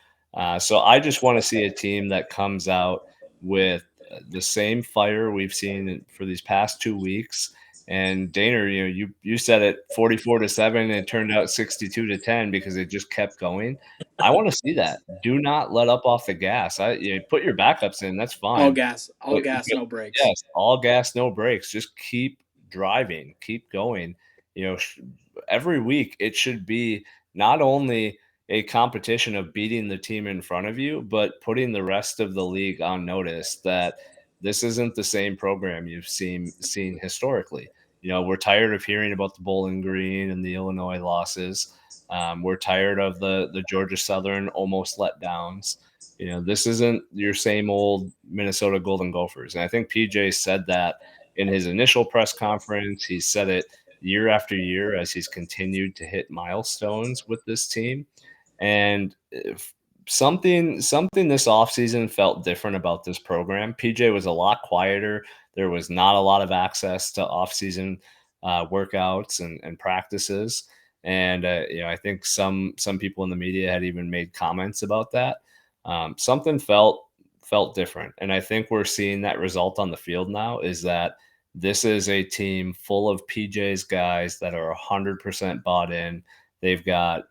So I just want to see a team that comes out with the same fire we've seen for these past 2 weeks. And Daner, you said it 44-7, and it turned out 62-10 because it just kept going. I want to see that. Do not let up off the gas. Put your backups in. That's All fine. gas, no brakes. Yes, all gas, no brakes. Just keep driving, keep going. Every week it should be not only a competition of beating the team in front of you, but putting the rest of the league on notice that this isn't the same program you've seen historically. We're tired of hearing about the Bowling Green and the Illinois losses. We're tired of the Georgia Southern almost letdowns. This isn't your same old Minnesota Golden Gophers. And I think PJ said that in his initial press conference. He said it year after year as he's continued to hit milestones with this team. And if something this offseason felt different about this program. PJ was a lot quieter. There was not a lot of access to offseason workouts and practices. And I think some people in the media had even made comments about that. something felt different. And I think we're seeing that result on the field now is that this is a team full of PJ's guys that are 100% bought in. They've got,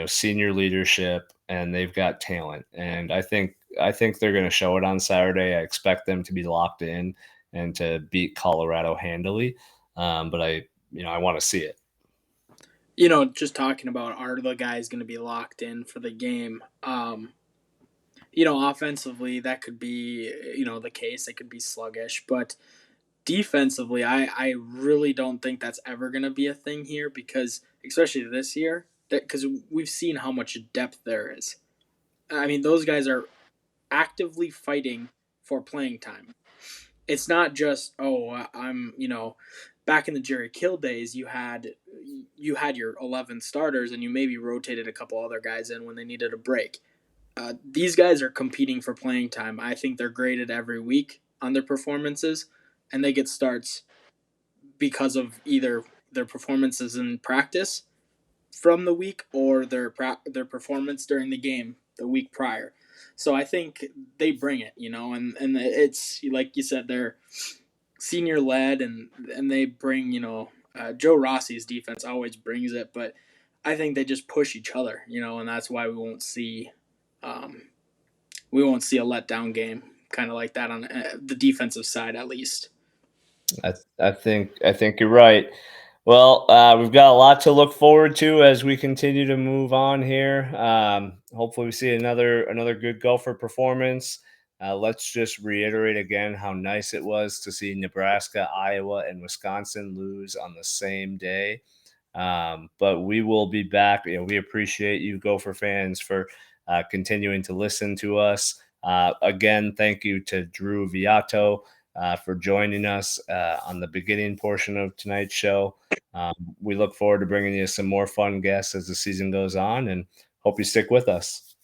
senior leadership and they've got talent. And I think they're going to show it on Saturday. I expect them to be locked in and to beat Colorado handily. But I want to see it. Just talking about are the guys going to be locked in for the game? Offensively, that could be, the case. They could be sluggish, but defensively, I really don't think that's ever going to be a thing here because, especially this year, because we've seen how much depth there is. I mean, those guys are actively fighting for playing time. It's not just, I'm, back in the Jerry Kill days, you had your 11 starters and you maybe rotated a couple other guys in when they needed a break. These guys are competing for playing time. I think they're graded every week on their performances, and they get starts because of either their performances in practice from the week or their performance during the game the week prior. So I think they bring it, and it's like you said, they're senior led and they bring, Joe Rossi's defense always brings it, but I think they just push each other, and that's why we won't see a letdown game kind of like that on the defensive side at least. I think you're right. Well, we've got a lot to look forward to as we continue to move on here. Hopefully, we see another good Gopher performance. Let's just reiterate again how nice it was to see Nebraska, Iowa, and Wisconsin lose on the same day. But we will be back. We appreciate you, Gopher fans, for continuing to listen to us. Again, thank you to Drew Viotto for joining us on the beginning portion of tonight's show. We look forward to bringing you some more fun guests as the season goes on and hope you stick with us.